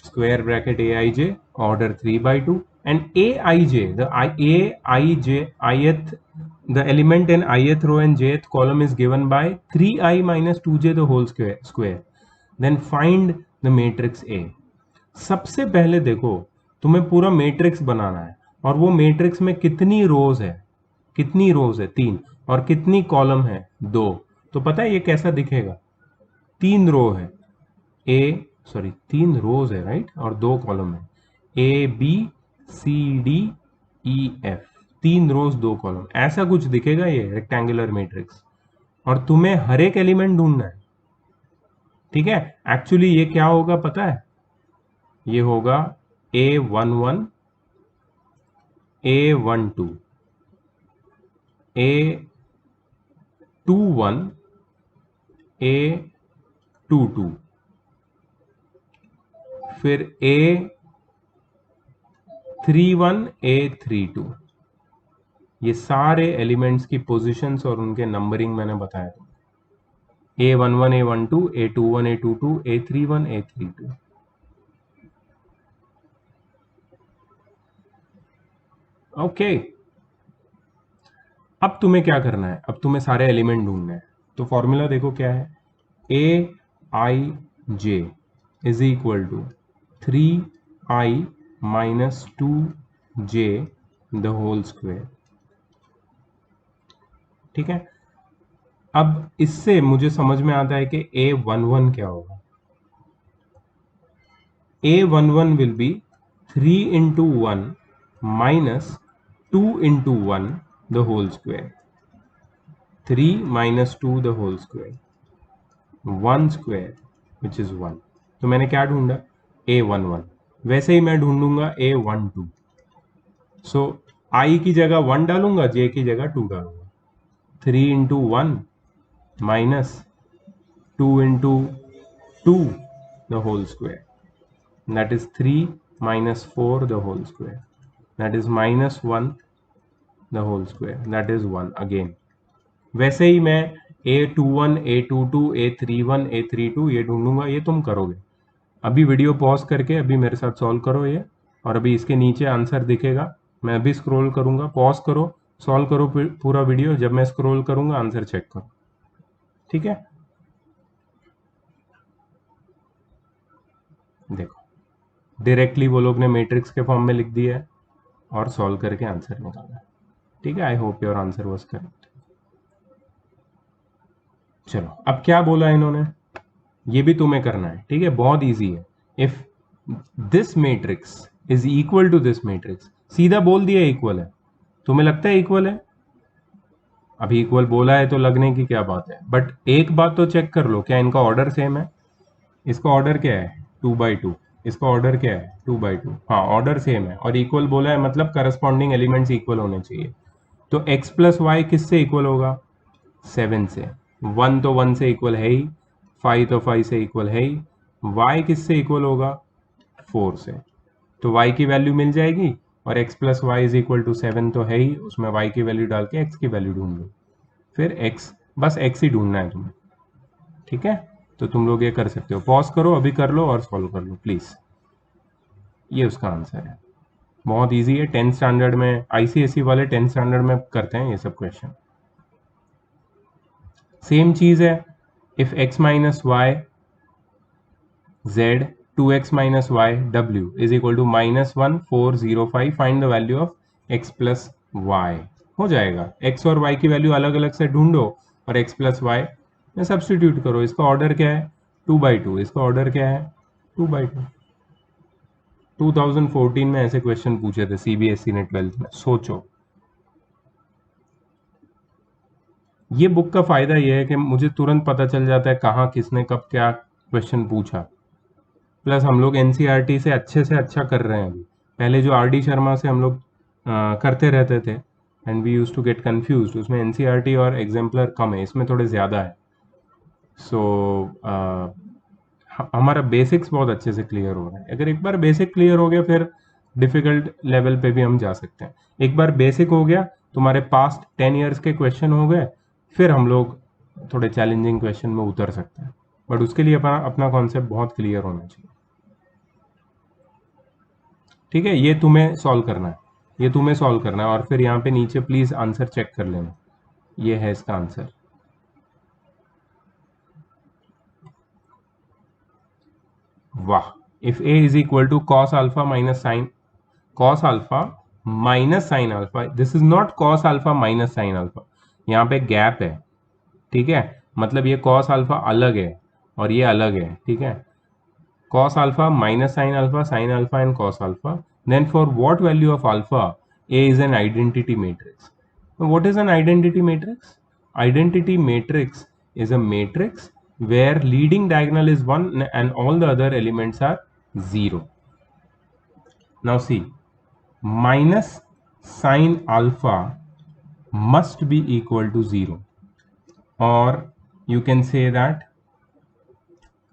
square bracket Aij order 3/2 and Aij, the Aij ith, the element in ith row and jth column is given by 3i minus 2j the whole square, then find the matrix A। सबसे पहले देखो, तुम्हें पूरा matrix बनाना है और वो matrix में कितनी रोज है, 3, और कितनी कॉलम है 2। तो पता है ये कैसा दिखेगा, 3 रो है, 3 रोज है राइट, और 2 कॉलम है, ABCDEF, 3 रोज 2 कॉलम, ऐसा कुछ दिखेगा ये रेक्टेंगुलर मैट्रिक्स। और तुम्हें हर एक एलिमेंट ढूंढना है, ठीक है। एक्चुअली ये क्या होगा पता है, ये होगा A11, A12, A21, A22, फिर A31, A32। ये सारे एलिमेंट्स की पोजीशंस और उनके नंबरिंग मैंने बताया था, A11, A12, A21, A22, A31, A32। Okay, अब तुम्हें क्या करना है, अब तुम्हें सारे एलिमेंट ढूंढने हैं। तो फॉर्मूला देखो क्या है, Aij is equal to 3i minus 2j the whole square, ठीक है। अब इससे मुझे समझ में आता है कि A11 क्या होगा, A11 will be 3 into 1 minus 2 into 1 the whole square, 3 minus 2 the whole square, 1 square which is 1। तो मैंने क्या ढूंढा A11, वैसे ही मैं ढूंढूंगा A12। सो I की जगह 1 डालूंगा, J की जगह 2 डालूंगा, 3 into 1 minus 2 into 2 the whole square, that is 3 minus 4 the whole square, that is minus 1 the whole square, that is 1 again। वैसे ही मैं A21, A22, A31, A32 ये ढूंढूंगा, ये तुम करोगे। अभी वीडियो पॉज करके अभी मेरे साथ सॉल्व करो ये, और अभी इसके नीचे आंसर दिखेगा, मैं अभी स्क्रॉल करूंगा, पॉज करो, सॉल्व करो पूरा वीडियो, जब मैं स्क्रॉल करूंगा आंसर चेक करो, ठीक है। देखो डायरेक्टली वो लोग ने मैट्रिक्स के फॉर्म में लिख दिया है और सॉल्व करके आंसर निकाला। ठीक है, I hope your answer was correct. चलो अब क्या बोला इन्होंने, ये भी तुम्हें करना है। ठीक है, बहुत इजी है। If this matrix is equal to this matrix, सीधा बोल दिया इक्वल है। तुम्हें लगता है इक्वल है? अभी इक्वल बोला है तो लगने की क्या बात है, बट एक बात तो चेक कर लो, क्या इनका ऑर्डर सेम है? इसका ऑर्डर क्या है? 2/2। इसका ऑर्डर क्या है? 2/2। हाँ, ऑर्डर सेम है और इक्वल बोला है, मतलब करस्पॉन्डिंग एलिमेंट्स इक्वल होने चाहिए। तो x प्लस वाई किससे इक्वल होगा? 7 से। 1 तो 1 से इक्वल है ही, 5 तो 5 से इक्वल है ही। y किससे इक्वल होगा? 4 से। तो y की वैल्यू मिल जाएगी और x plus y is equal to 7 तो है ही, उसमें y की वैल्यू डाल के x की वैल्यू ढूंढ लो। फिर x, बस x ही ढूंढना है तुम्हें। ठीक है, तो तुम लोग ये कर सकते हो। पॉज करो, अभी कर लो और सॉल्व कर लो प्लीज। ये उसका आंसर है। बहुत इजी है। 10th स्टैंडर्ड में, आईसीएसई वाले 10th स्टैंडर्ड में करते हैं ये सब क्वेश्चन। सेम चीज है। If x minus y z 2x minus y w is equal to -1405, find the value of x plus y। हो जाएगा, x और y की वैल्यू अलग अलग से ढूंढो और x प्लस वाई में सब्सटीट्यूट करो। इसका ऑर्डर क्या है? 2/2। इसका ऑर्डर क्या है? 2/2। 2014 में ऐसे क्वेश्चन पूछे थे सीबीएसई ने 12th में, सोचो। ये बुक का फायदा ये है कि मुझे तुरंत पता चल जाता है कहाँ किसने कब क्या क्वेश्चन पूछा। प्लस हम लोग एनसीईआरटी से अच्छा कर रहे हैं अभी। पहले जो आर डी शर्मा से हम लोग करते रहते थे and we use to get confuse, उसमें एनसीईआरटी और एग्जाम्पलर कम है, इसमें थोड़े ज़्यादा है। सो हमारा बेसिक्स बहुत अच्छे से क्लियर हो रहा है। अगर एक बार बेसिक क्लियर हो गया फिर डिफ़िकल्ट लेवल पे भी हम जा सकते हैं। एक बार बेसिक हो गया, तुम्हारे पास्ट 10 ईयर्स के क्वेश्चन हो गए, फिर हम लोग थोड़े चैलेंजिंग क्वेश्चन में उतर सकते हैं। बट उसके लिए अपना अपना कॉन्सेप्ट बहुत क्लियर होना चाहिए। ठीक है, ये तुम्हें सॉल्व करना है, ये तुम्हें सॉल्व करना है। और फिर यहाँ पे नीचे प्लीज आंसर चेक कर लेना। ये है इसका आंसर। वाह। If a is equal to cos alpha minus sine, cos alpha minus sine alpha, this is not cos alpha minus sine alpha, यहाँ पे गैप है। ठीक है, मतलब ये कॉस अल्फा अलग है और ये अलग है। ठीक है, cos alpha minus sin alpha and cos alpha. Then for what value of alpha, A is an identity matrix. Now what is an identity matrix? Identity matrix is a matrix where leading diagonal is 1 and all the other elements are 0. Now see, minus sin alpha must be equal to 0, or you can say that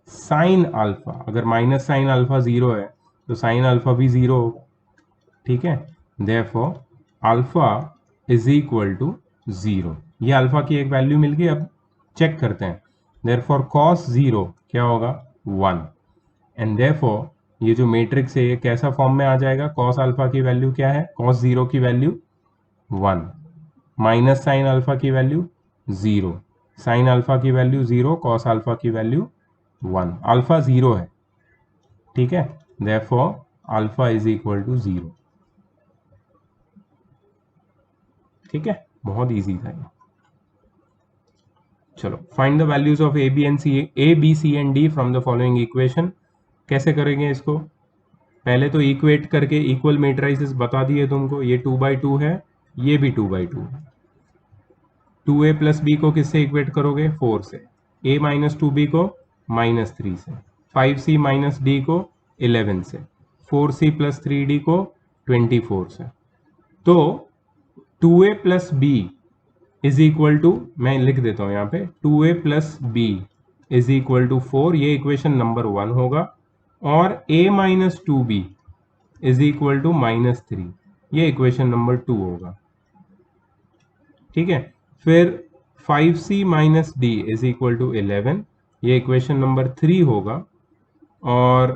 sine alpha, अगर minus sine alpha 0 है तो sine alpha भी 0 होगा। ठीक है, therefore alpha is equal to 0। ये alpha की एक वैल्यू मिल गई। अब चेक करते हैं। देयरफॉर कॉस 0 क्या होगा? 1। एंड देयरफॉर ये जो मैट्रिक्स है ये कैसा फॉर्म में आ जाएगा? कॉस अल्फा की वैल्यू क्या है? कॉस 0 की वैल्यू 1, माइनस साइन अल्फा की वैल्यू 0, साइन अल्फा की वैल्यू 0, कॉस अल्फा की वैल्यू 1। अल्फा 0 है। ठीक है, therefore alpha is equal to 0। ठीक है, बहुत इजी था ये। चलो, find the values of a b c and d from the following equation. कैसे करेंगे इसको? पहले तो इक्वेट करके इक्वल मैट्रिसेस बता दिए तुमको। ये 2/2 है, ये भी 2/2 है। 2a प्लस बी को किससे इक्वेट करोगे? 4 से। a माइनस 2b को -3 से। 5c माइनस डी को 11 से। 4c प्लस 3d को 24 से। तो 2a plus b is equal to, मैं लिख देता हूं यहाँ पे, 2a plus b is equal to 4, ये इक्वेशन नंबर 1 होगा। और a minus 2b is equal to -3, ये इक्वेशन नंबर 2 होगा। ठीक है, फिर 5c minus d is equal to 11, ये इक्वेशन नंबर 3 होगा। और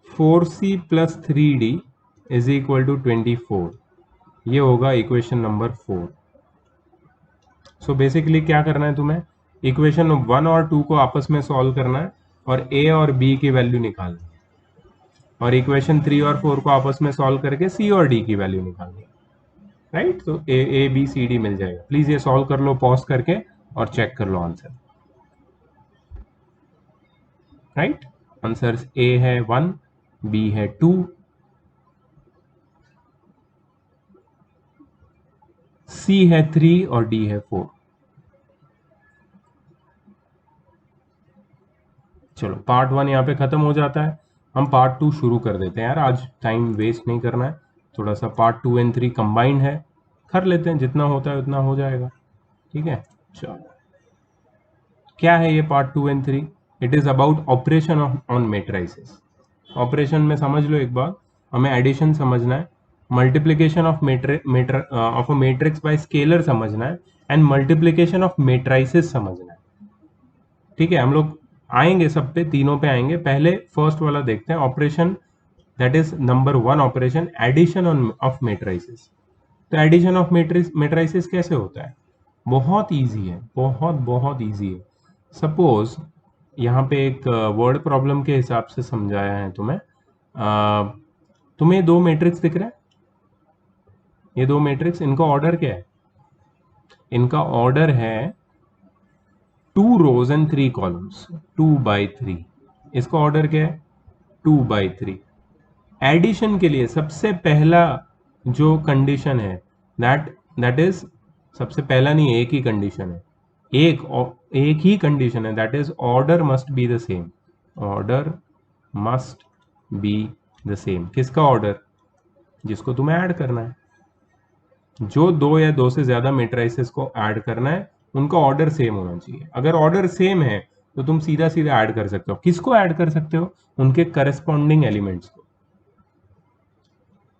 4c plus 3d is equal to 24, ये होगा इक्वेशन नंबर 4। सो बेसिकली क्या करना है तुम्हें? इक्वेशन 1 और 2 को आपस में सॉल्व करना है और a और b की वैल्यू निकालनी है। और इक्वेशन 3 और 4 को आपस में सॉल्व करके सी और डी की वैल्यू निकालनी है, राइट। तो ए बी सी डी मिल जाएगा। प्लीज ये सॉल्व कर लो पॉज करके और चेक कर लो आंसर, राइट। आंसर ए है 1, बी है 2, सी है 3 और डी है 4। चलो पार्ट 1 यहाँ पे खत्म हो जाता है, हम पार्ट 2 शुरू कर देते हैं यार, आज टाइम वेस्ट नहीं करना है। थोड़ा सा पार्ट 2 एंड 3 कंबाइंड है, कर लेते हैं, जितना होता है उतना हो जाएगा, ठीक है। चलो क्या है ये part 2 and 3? It is about operation on matrices. Operation में समझ लो एक बात, हमें एडिशन समझना है, multiplication of of a matrix by scalar समझना है, एंड मल्टीप्लीकेशन ऑफ मेट्राइसिस समझना है, ठीक है। हम लोग आएंगे सब पे, तीनों पे आएंगे। पहले फर्स्ट वाला देखते हैं, operation, that is number 1 operation, addition of matrices. तो एडिशन ऑफ मेट्राइसिस कैसे होता है? बहुत इजी है, बहुत बहुत इजी है। सपोज यहाँ पे एक वर्ड प्रॉब्लम के हिसाब से समझाया है तुम्हें। तुम्हें दो मैट्रिक्स दिख रहा है, ये दो मैट्रिक्स, इनका ऑर्डर क्या है? इनका ऑर्डर है 2 rows एंड 3 कॉलम्स, 2/3। इसका ऑर्डर क्या है? 2/3। एडिशन के लिए सबसे पहला जो कंडीशन है, दैट इज, सबसे पहला नहीं, एक ही कंडीशन है, एक ही कंडीशन है, that is order must be the same. Order must be the same. किसका ऑर्डर? जिसको तुम्हें ऐड करना है। जो दो या दो से ज्यादा मेट्राइसेस को ऐड करना है, उनका ऑर्डर सेम होना चाहिए। अगर ऑर्डर सेम है तो तुम सीधा सीधा ऐड कर सकते हो। किसको ऐड कर सकते हो? उनके करस्पॉन्डिंग एलिमेंट्स को,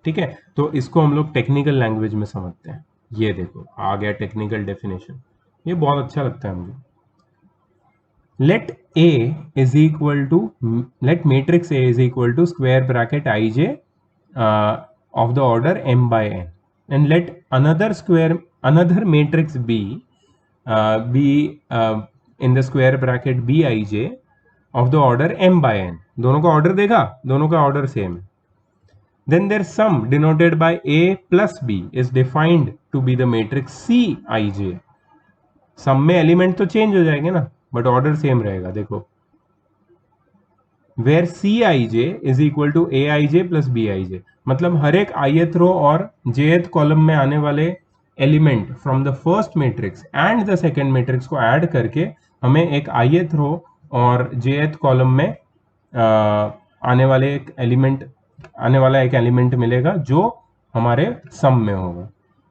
ठीक है। तो इसको हम लोग टेक्निकल लैंग्वेज में समझते हैं। ये देखो आ गया टेक्निकल डेफिनेशन, ये बहुत अच्छा लगता है मुझे। Let A is equal to, let matrix A is equal to square bracket ij of the order m by n, and let another matrix B be in the square bracket bij of the order m by n। दोनों का order देखा, दोनों का order same है। Then their sum denoted by A plus B is defined to be the matrix Cij। सम में element तो change हो जाएंगे ना, बट ऑर्डर सेम रहेगा। देखो, where Cij is equal to Aij plus Bij, मतलब हर एक ith रो और jth कॉलम में आने वाले element from the first matrix and the second matrix को ऐड करके हमें एक ith रो और jth कॉलम में आने वाला एक एलिमेंट मिलेगा जो हमारे सम में होगा,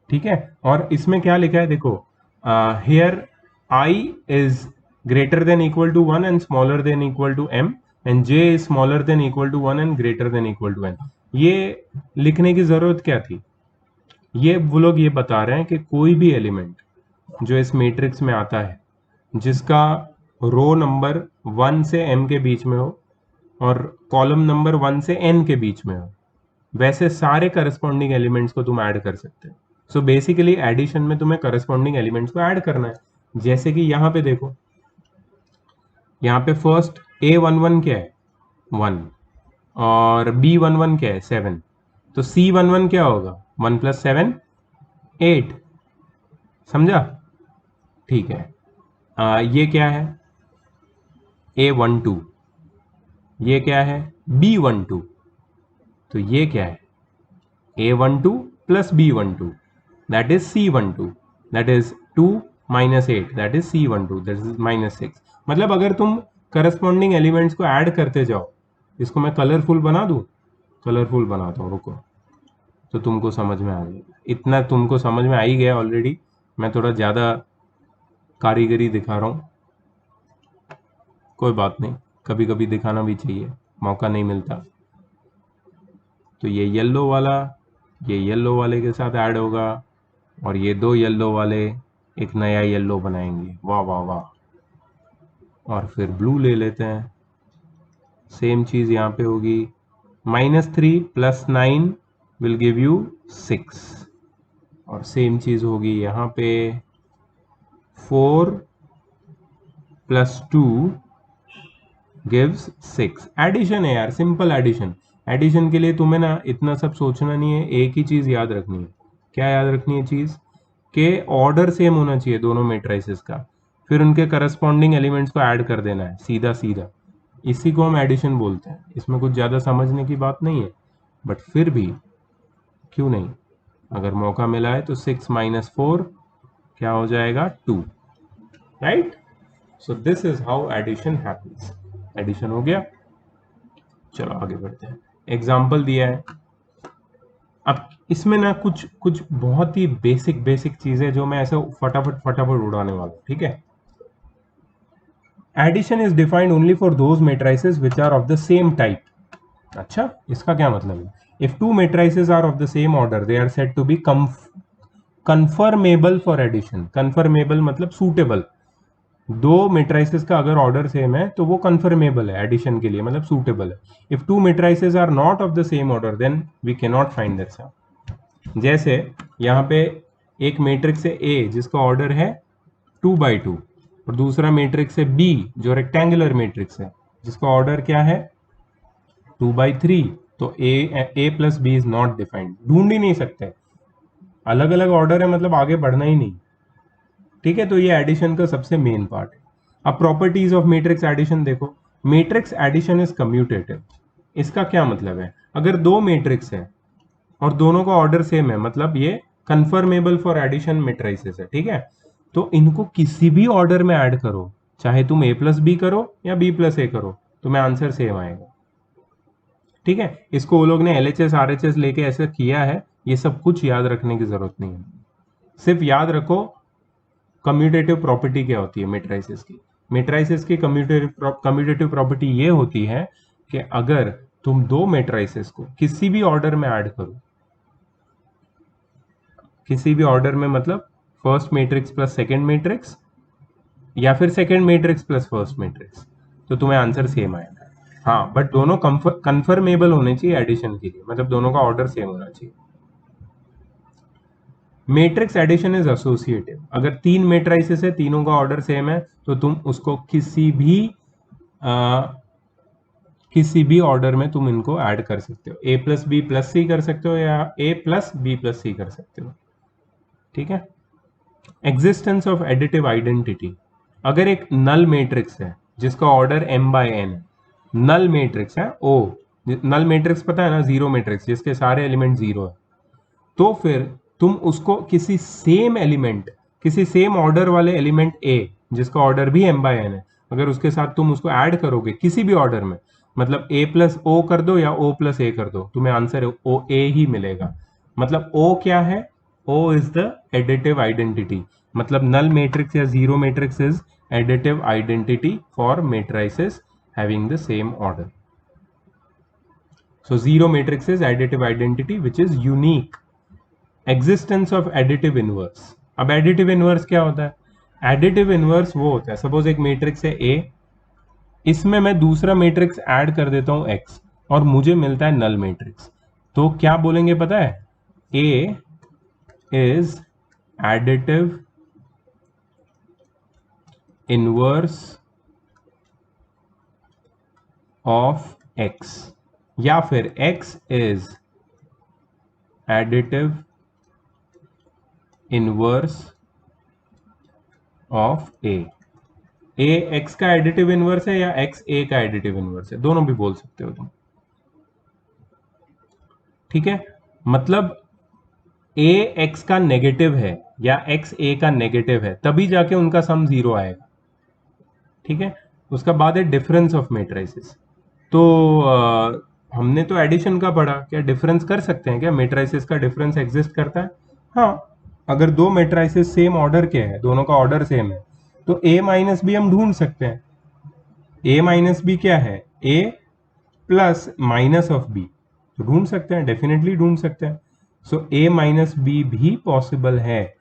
ठीक है। और इसमें क्या लिखा है देखो, here I is greater than equal to 1 and smaller than equal to m, and j is smaller than equal to 1 and greater than equal to n। ये लिखने की जरूरत क्या थी? ये वो लोग ये बता रहे हैं कि कोई भी एलिमेंट जो इस मैट्रिक्स में आता है, जिसका रो नंबर 1 से m के बीच में हो और कॉलम नंबर 1 से n के बीच में हो, वैसे सारे करस्पॉन्डिंग एलिमेंट्स को तुम ऐड कर सकते हो। सो बेसिकली एडिशन में तुम्हें करस्पॉन्डिंग एलिमेंट्स को ऐड करना है। जैसे कि यहाँ पे देखो, यहाँ पे फर्स्ट A11 क्या है? 1, और B11 क्या है? 7। तो C11 क्या होगा? 1 + 7 8। समझा? ठीक है। ये क्या है? A12। ये क्या है? B12। तो ये क्या है? A12 plus B12, that is C12, that is 2 minus 8, that is C12, that is -6। मतलब अगर तुम करस्पॉन्डिंग एलिमेंट्स को ऐड करते जाओ, इसको मैं कलरफुल बना दूं, कलरफुल बनाता हूँ, रुको, तो तुमको समझ में आ जाएगा। इतना तुमको समझ में आ ही गया ऑलरेडी, मैं थोड़ा ज़्यादा कारीगरी दिखा रहा हूँ, कोई बात नहीं, कभी कभी दिखाना भी चाहिए, मौका नहीं मिलता। तो ये येलो वाले के साथ ऐड होगा, और ये दो येलो वाले एक नया येलो बनाएंगे, वाह वाह वाह। और फिर ब्लू ले लेते हैं, सेम चीज़ यहाँ पे होगी, -3 + 9 विल गिव यू 6। और सेम चीज़ होगी यहाँ पे, 4 + 2 गिव्स 6। एडिशन है यार, सिंपल एडिशन। एडिशन के लिए तुम्हें ना इतना सब सोचना नहीं है, एक ही चीज याद रखनी है। क्या याद रखनी है चीज? के ऑर्डर सेम होना चाहिए दोनों मेट्राइसेस का, फिर उनके करस्पॉन्डिंग एलिमेंट्स को ऐड कर देना है सीधा सीधा। इसी को हम एडिशन बोलते हैं। इसमें कुछ ज्यादा समझने की बात नहीं है, बट फिर भी क्यों नहीं, अगर मौका मिला है तो 6 - 4 क्या हो जाएगा? 2, right? So this is how addition happens. Addition हो गया, चलो आगे बढ़ते हैं। एग्जाम्पल दिया है। अब इसमें ना कुछ कुछ बहुत ही बेसिक बेसिक चीजें जो मैं ऐसे फटाफट फटाफट उड़ाने वाला हूं, ठीक है? Addition is defined only for those matrices which are of the same type. अच्छा, इसका क्या मतलब है? If two matrices are of the same order they are said to be conformable for addition. Conformable मतलब सूटेबल। दो matrices का अगर order same है तो वो कन्फर्मेबल है एडिशन के लिए, मतलब सूटेबल है। If two matrices are not of the same order then we can not find that sum. जैसे यहाँ पे एक मैट्रिक्स है ए जिसका ऑर्डर है 2/2, और दूसरा मैट्रिक्स है बी जो रेक्टेंगुलर मैट्रिक्स है जिसका ऑर्डर क्या है? 2/3। तो a plus b is not defined, ढूंढ ही नहीं सकते। अलग अलग ऑर्डर है मतलब आगे बढ़ना ही नहीं, ठीक है? तो ये एडिशन का सबसे मेन पार्ट है। अब प्रॉपर्टीज ऑफ मैट्रिक्स एडिशन देखो। Matrix addition is commutative. इसका क्या मतलब है? अगर दो मैट्रिक्स है और दोनों का ऑर्डर सेम है, मतलब ये कंफर्मेबल फॉर एडिशन मैट्रिसेस है, ठीक है? तो इनको किसी भी ऑर्डर में ऐड करो, चाहे तुम ए प्लस बी करो या बी प्लस ए करो, तुम्हें आंसर सेम आएगा, ठीक है? इसको वो लोग ने LHS RHS लेके ऐसा किया है, ये सब कुछ याद रखने की जरूरत नहीं है। सिर्फ याद रखो कम्यूटेटिव प्रॉपर्टी क्या होती है मैट्रिसेस की। मैट्रिसेस की कम्यूटेटिव प्रॉपर्टी ये होती है कि अगर तुम दो मैट्रिसेस को किसी भी ऑर्डर में ऐड करो, किसी भी ऑर्डर में मतलब first matrix plus second matrix या फिर second matrix plus first matrix, तो तुम्हें आंसर सेम आएगा। हाँ, बट दोनों कंफर्मेबल होने चाहिए एडिशन के लिए, मतलब दोनों का ऑर्डर सेम होना चाहिए। Matrix addition is associative. अगर तीन मैट्रिसेस है, तीनों का ऑर्डर सेम है, तो तुम उसको किसी भी ऑर्डर में तुम इनको ऐड कर सकते हो। ए प्लस बी प्लस सी कर सकते हो या ए प्लस बी प्लस सी कर सकते हो, ठीक है? Existence of additive identity. अगर एक नल मैट्रिक्स है जिसका ऑर्डर m/n है, नल मैट्रिक्स है ओ, नल मैट्रिक्स पता है ना, जीरो मैट्रिक्स जिसके सारे एलिमेंट जीरो है, तो फिर तुम उसको किसी सेम एलिमेंट, किसी सेम ऑर्डर वाले एलिमेंट ए जिसका ऑर्डर भी m/n है, अगर उसके साथ तुम उसको ऐड करोगे किसी भी ऑर्डर में, मतलब a प्लस ओ कर दो या o प्लस ए कर दो, तुम्हें आंसर ओ ए ही मिलेगा। मतलब o क्या है? o is the additive identity. मतलब नल मैट्रिक्स या zero matrix is additive identity for matrices having the same order. So zero matrix is additive identity which is unique. Existence of additive inverse. अब additive inverse क्या होता है? Additive inverse वो होता है, suppose एक matrix है A, इसमें मैं दूसरा मैट्रिक्स ऐड कर देता हूं X और मुझे मिलता है नल मैट्रिक्स, तो क्या बोलेंगे पता है? A is additive inverse of X, या फिर X is additive inverse of A। A X का एडिटिव इनवर्स है या X A का एडिटिव इनवर्स है, दोनों भी बोल सकते हो तुम, ठीक है? मतलब A X का नेगेटिव है या X A का नेगेटिव है, तभी जाके उनका सम जीरो आएगा, ठीक है? उसका बाद है डिफरेंस ऑफ मैट्रिसेस। तो हमने तो एडिशन का पढ़ा, क्या डिफरेंस कर सकते हैं क्या? मैट्रिसेस का डिफरेंस एग्जिस्ट करता है? हाँ, अगर दो मैट्रिसेस सेम ऑर्डर के हैं, दोनों का ऑर्डर सेम है, तो a माइनस बी हम ढूंढ सकते हैं। a माइनस बी क्या है? a plus minus of b, तो ढूंढ सकते हैं, डेफिनेटली ढूंढ सकते हैं। सो a माइनस बी भी पॉसिबल है,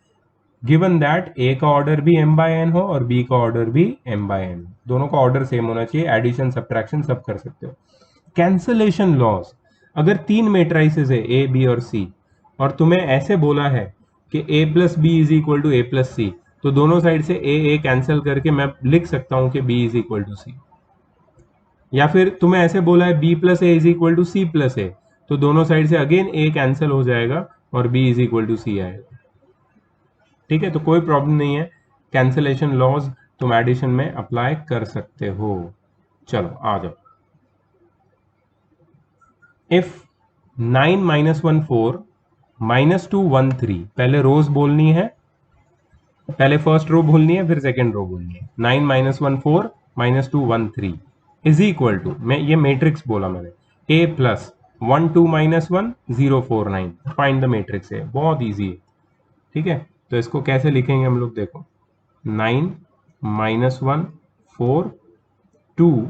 गिवन दैट a का ऑर्डर भी m/n हो और b का ऑर्डर भी m/n, दोनों का ऑर्डर सेम होना चाहिए। एडिशन सब्ट्रैक्शन सब कर सकते हो। Cancellation loss. अगर तीन मैट्रिसेस है a b और c और तुम्हें ऐसे बोला है कि a plus b is equal to a plus c, तो दोनों साइड से a कैंसिल करके मैं लिख सकता हूं कि b is equal to c. या फिर तुम्हें ऐसे बोला है b plus a is equal to c plus a, तो दोनों साइड से अगेन a कैंसिल हो जाएगा और b इज इक्वल टू सी आएगा। ठीक है, तो कोई प्रॉब्लम नहीं है, कैंसिलेशन लॉज तुम एडिशन में अप्लाई कर सकते हो। चलो आ जाओ। इफ 9 माइनस 1 4 माइनस 2 1 3, पहले रोज बोलनी है, पहले फर्स्ट रो बोलनी है फिर सेकंड रो बोलनी है। 9 minus 1 4 minus 2 1 3 is equal to, मैं ये मैट्रिक्स बोला मैंने, a plus 1 2 minus 1 0 4 9, find the matrix है, बहुत इजी है। ठीक है, तो इसको कैसे लिखेंगे हम लोग, देखो 9 माइनस 1 4 2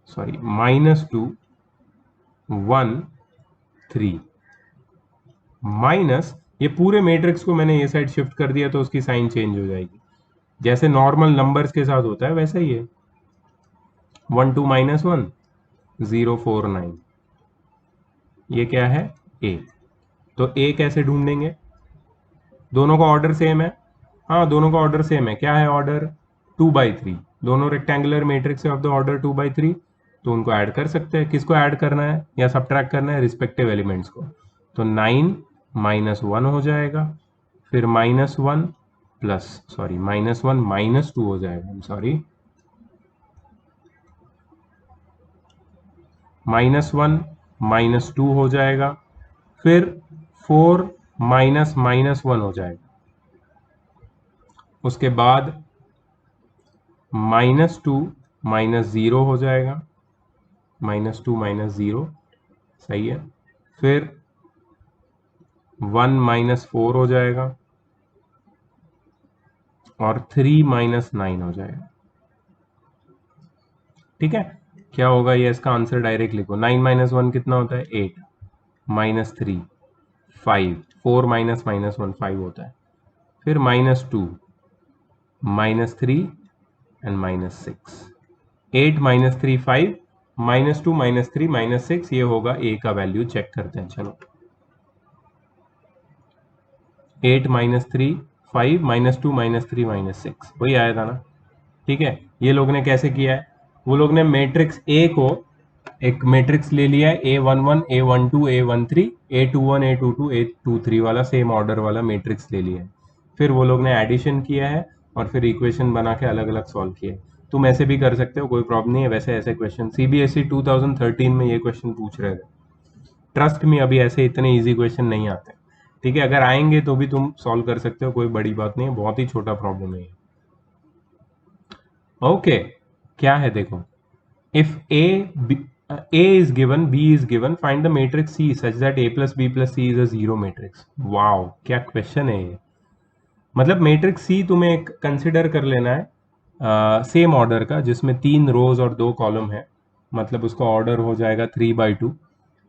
सॉरी माइनस 2 1 3 माइनस, ये पूरे मैट्रिक्स को मैंने ये साइड शिफ्ट कर दिया तो उसकी साइन चेंज हो जाएगी, जैसे नॉर्मल नंबर्स के साथ होता है वैसा ही है। 1 2 माइनस 1 0 4 9, ये क्या है a, तो a कैसे ढूंढेंगे, दोनों का ऑर्डर सेम है, हाँ दोनों का ऑर्डर सेम है, क्या है ऑर्डर 2/3, दोनों rectangular matrix of the order 2/3, तो उनको ऐड कर सकते हैं। किसको ऐड करना है या सब्ट्रैक्ट करना है, रिस्पेक्टिव एलिमेंट्स को, तो 9 माइनस 1 हो जाएगा, फिर minus 1 plus sorry minus 1 minus 2 हो जाएगा, सॉरी माइनस 1 माइनस 2 हो जाएगा, फिर 4 माइनस माइनस 1 हो जाएगा, उसके बाद माइनस 2 माइनस 0 हो जाएगा, माइनस 2 माइनस 0 सही है, फिर 1 माइनस 4 हो जाएगा और 3 माइनस 9 हो जाएगा। ठीक है, क्या होगा ये, इसका आंसर डायरेक्ट लिखो, 9 माइनस 1 कितना होता है 8, माइनस 3 5, 4 माइनस माइनस 1 5 होता है, फिर minus 2 minus 3 and minus 6, 8 minus 3 5, minus 2 minus 3 minus 6, ये होगा a का वैल्यू, चेक करते हैं। चलो 8 माइनस 3 5 माइनस 2 माइनस 3 माइनस 6, वही आया था ना। ठीक है, ये लोग ने कैसे किया है, वो लोग ने मैट्रिक्स ए को एक मैट्रिक्स ले लिया है, A11 A12 A13 A21 A22 A23 वाला सेम ऑर्डर वाला मैट्रिक्स ले लिया है, फिर वो लोग ने एडिशन किया है और फिर इक्वेशन बना के अलग अलग सॉल्व किया है। तुम ऐसे भी कर सकते हो, कोई प्रॉब्लम नहीं है, वैसे ऐसे क्वेश्चन CBSE 2013 में ये क्वेश्चन पूछ रहे थे, ट्रस्ट में अभी ऐसे इतने इजी क्वेश्चन नहीं आते। ठीक है, अगर आएंगे तो भी तुम सॉल्व कर सकते हो, कोई बड़ी बात नहीं है, बहुत ही छोटा प्रॉब्लम है। ओके, क्या है देखो, if a is given, b is given, find the matrix C such that a plus b plus c is a zero matrix। Wow, क्या क्वेश्चन है ये, मतलब मैट्रिक्स सी तुम्हें कंसिडर कर लेना है सेम ऑर्डर का, जिसमें 3 रोज और 2 कॉलम है, मतलब उसका ऑर्डर हो जाएगा 3/2।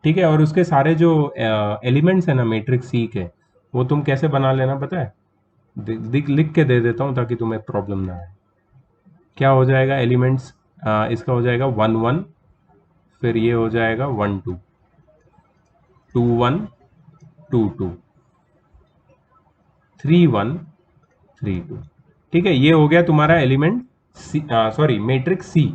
ठीक है, और उसके सारे जो एलिमेंट्स है ना मैट्रिक्स सी के, वो तुम कैसे बना लेना पता है, लिख के दे देता हूँ ताकि तुम्हें प्रॉब्लम ना आए। क्या हो जाएगा एलिमेंट्स, इसका हो जाएगा 1 1, फिर ये हो जाएगा 1 2 2 1 2 2 3 1 3 2। ठीक है, ये हो गया तुम्हारा एलिमेंट सी, सॉरी मैट्रिक्स सी।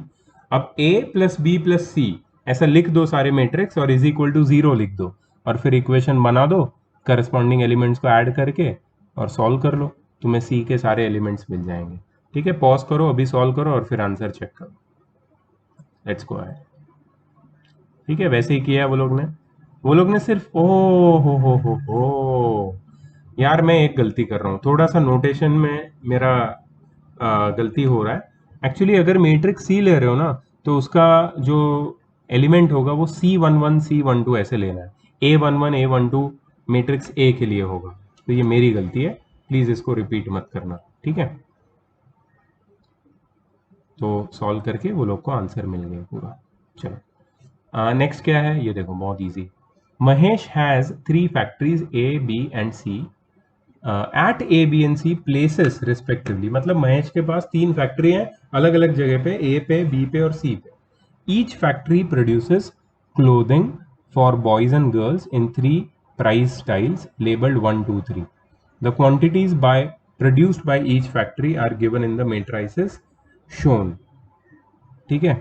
अब a प्लस बी प्लस सी ऐसा लिख दो सारे मैट्रिक्स और इज इक्वल टू 0 लिख दो, और फिर इक्वेशन बना दो करस्पॉन्डिंग एलिमेंट्स को ऐड करके और सॉल्व कर लो, तुम्हें सी के सारे एलिमेंट्स मिल जाएंगे। ठीक है, पॉज करो, अभी सॉल्व करो और फिर आंसर चेक करो। Let's go ahead. ठीक है, वैसे ही किया है वो लोग ने सिर्फ ओ हो यार, मैं एक गलती कर रहा हूँ, थोड़ा सा नोटेशन में मेरा गलती हो रहा है। एक्चुअली अगर मैट्रिक्स सी ले रहे हो ना, तो उसका जो एलिमेंट होगा वो C11 C12 ऐसे लेना है, A11 A12 मैट्रिक्स ए के लिए होगा, तो ये मेरी गलती है, प्लीज इसको रिपीट मत करना। ठीक है, तो सॉल्व करके वो लोग को आंसर मिल गया पूरा। चलो नेक्स्ट क्या है ये देखो, बहुत easy. Mahesh has 3 factories A B and C at A B and C places respectively, मतलब महेश के पास 3 फैक्ट्री हैं अलग अलग जगह पे, A पे B पे और C पे। Each factory produces clothing for boys and girls in 3 price styles labelled 1 2 3। The quantities by produced by each factory are given in the matrices shown। ठीक है,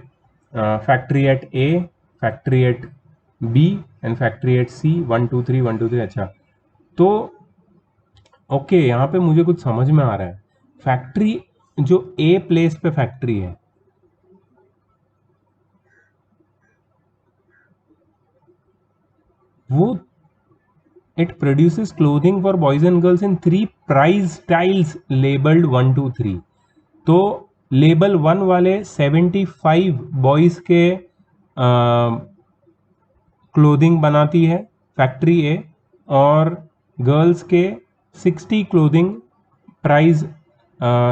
factory at A, factory at B and factory at C, 1 2 3 1 2 3। अच्छा, तो okay, यहाँ पे मुझे कुछ समझ में आ रहा है। फैक्ट्री जो ए प्लेस पे फैक्ट्री है, वो it produces clothing for boys and girls in 3 price styles labelled 1 2 3। तो लेबल 1 वाले 75 बॉयज के क्लोथिंग बनाती है फैक्ट्री ए, और गर्ल्स के 60 क्लोथिंग प्राइस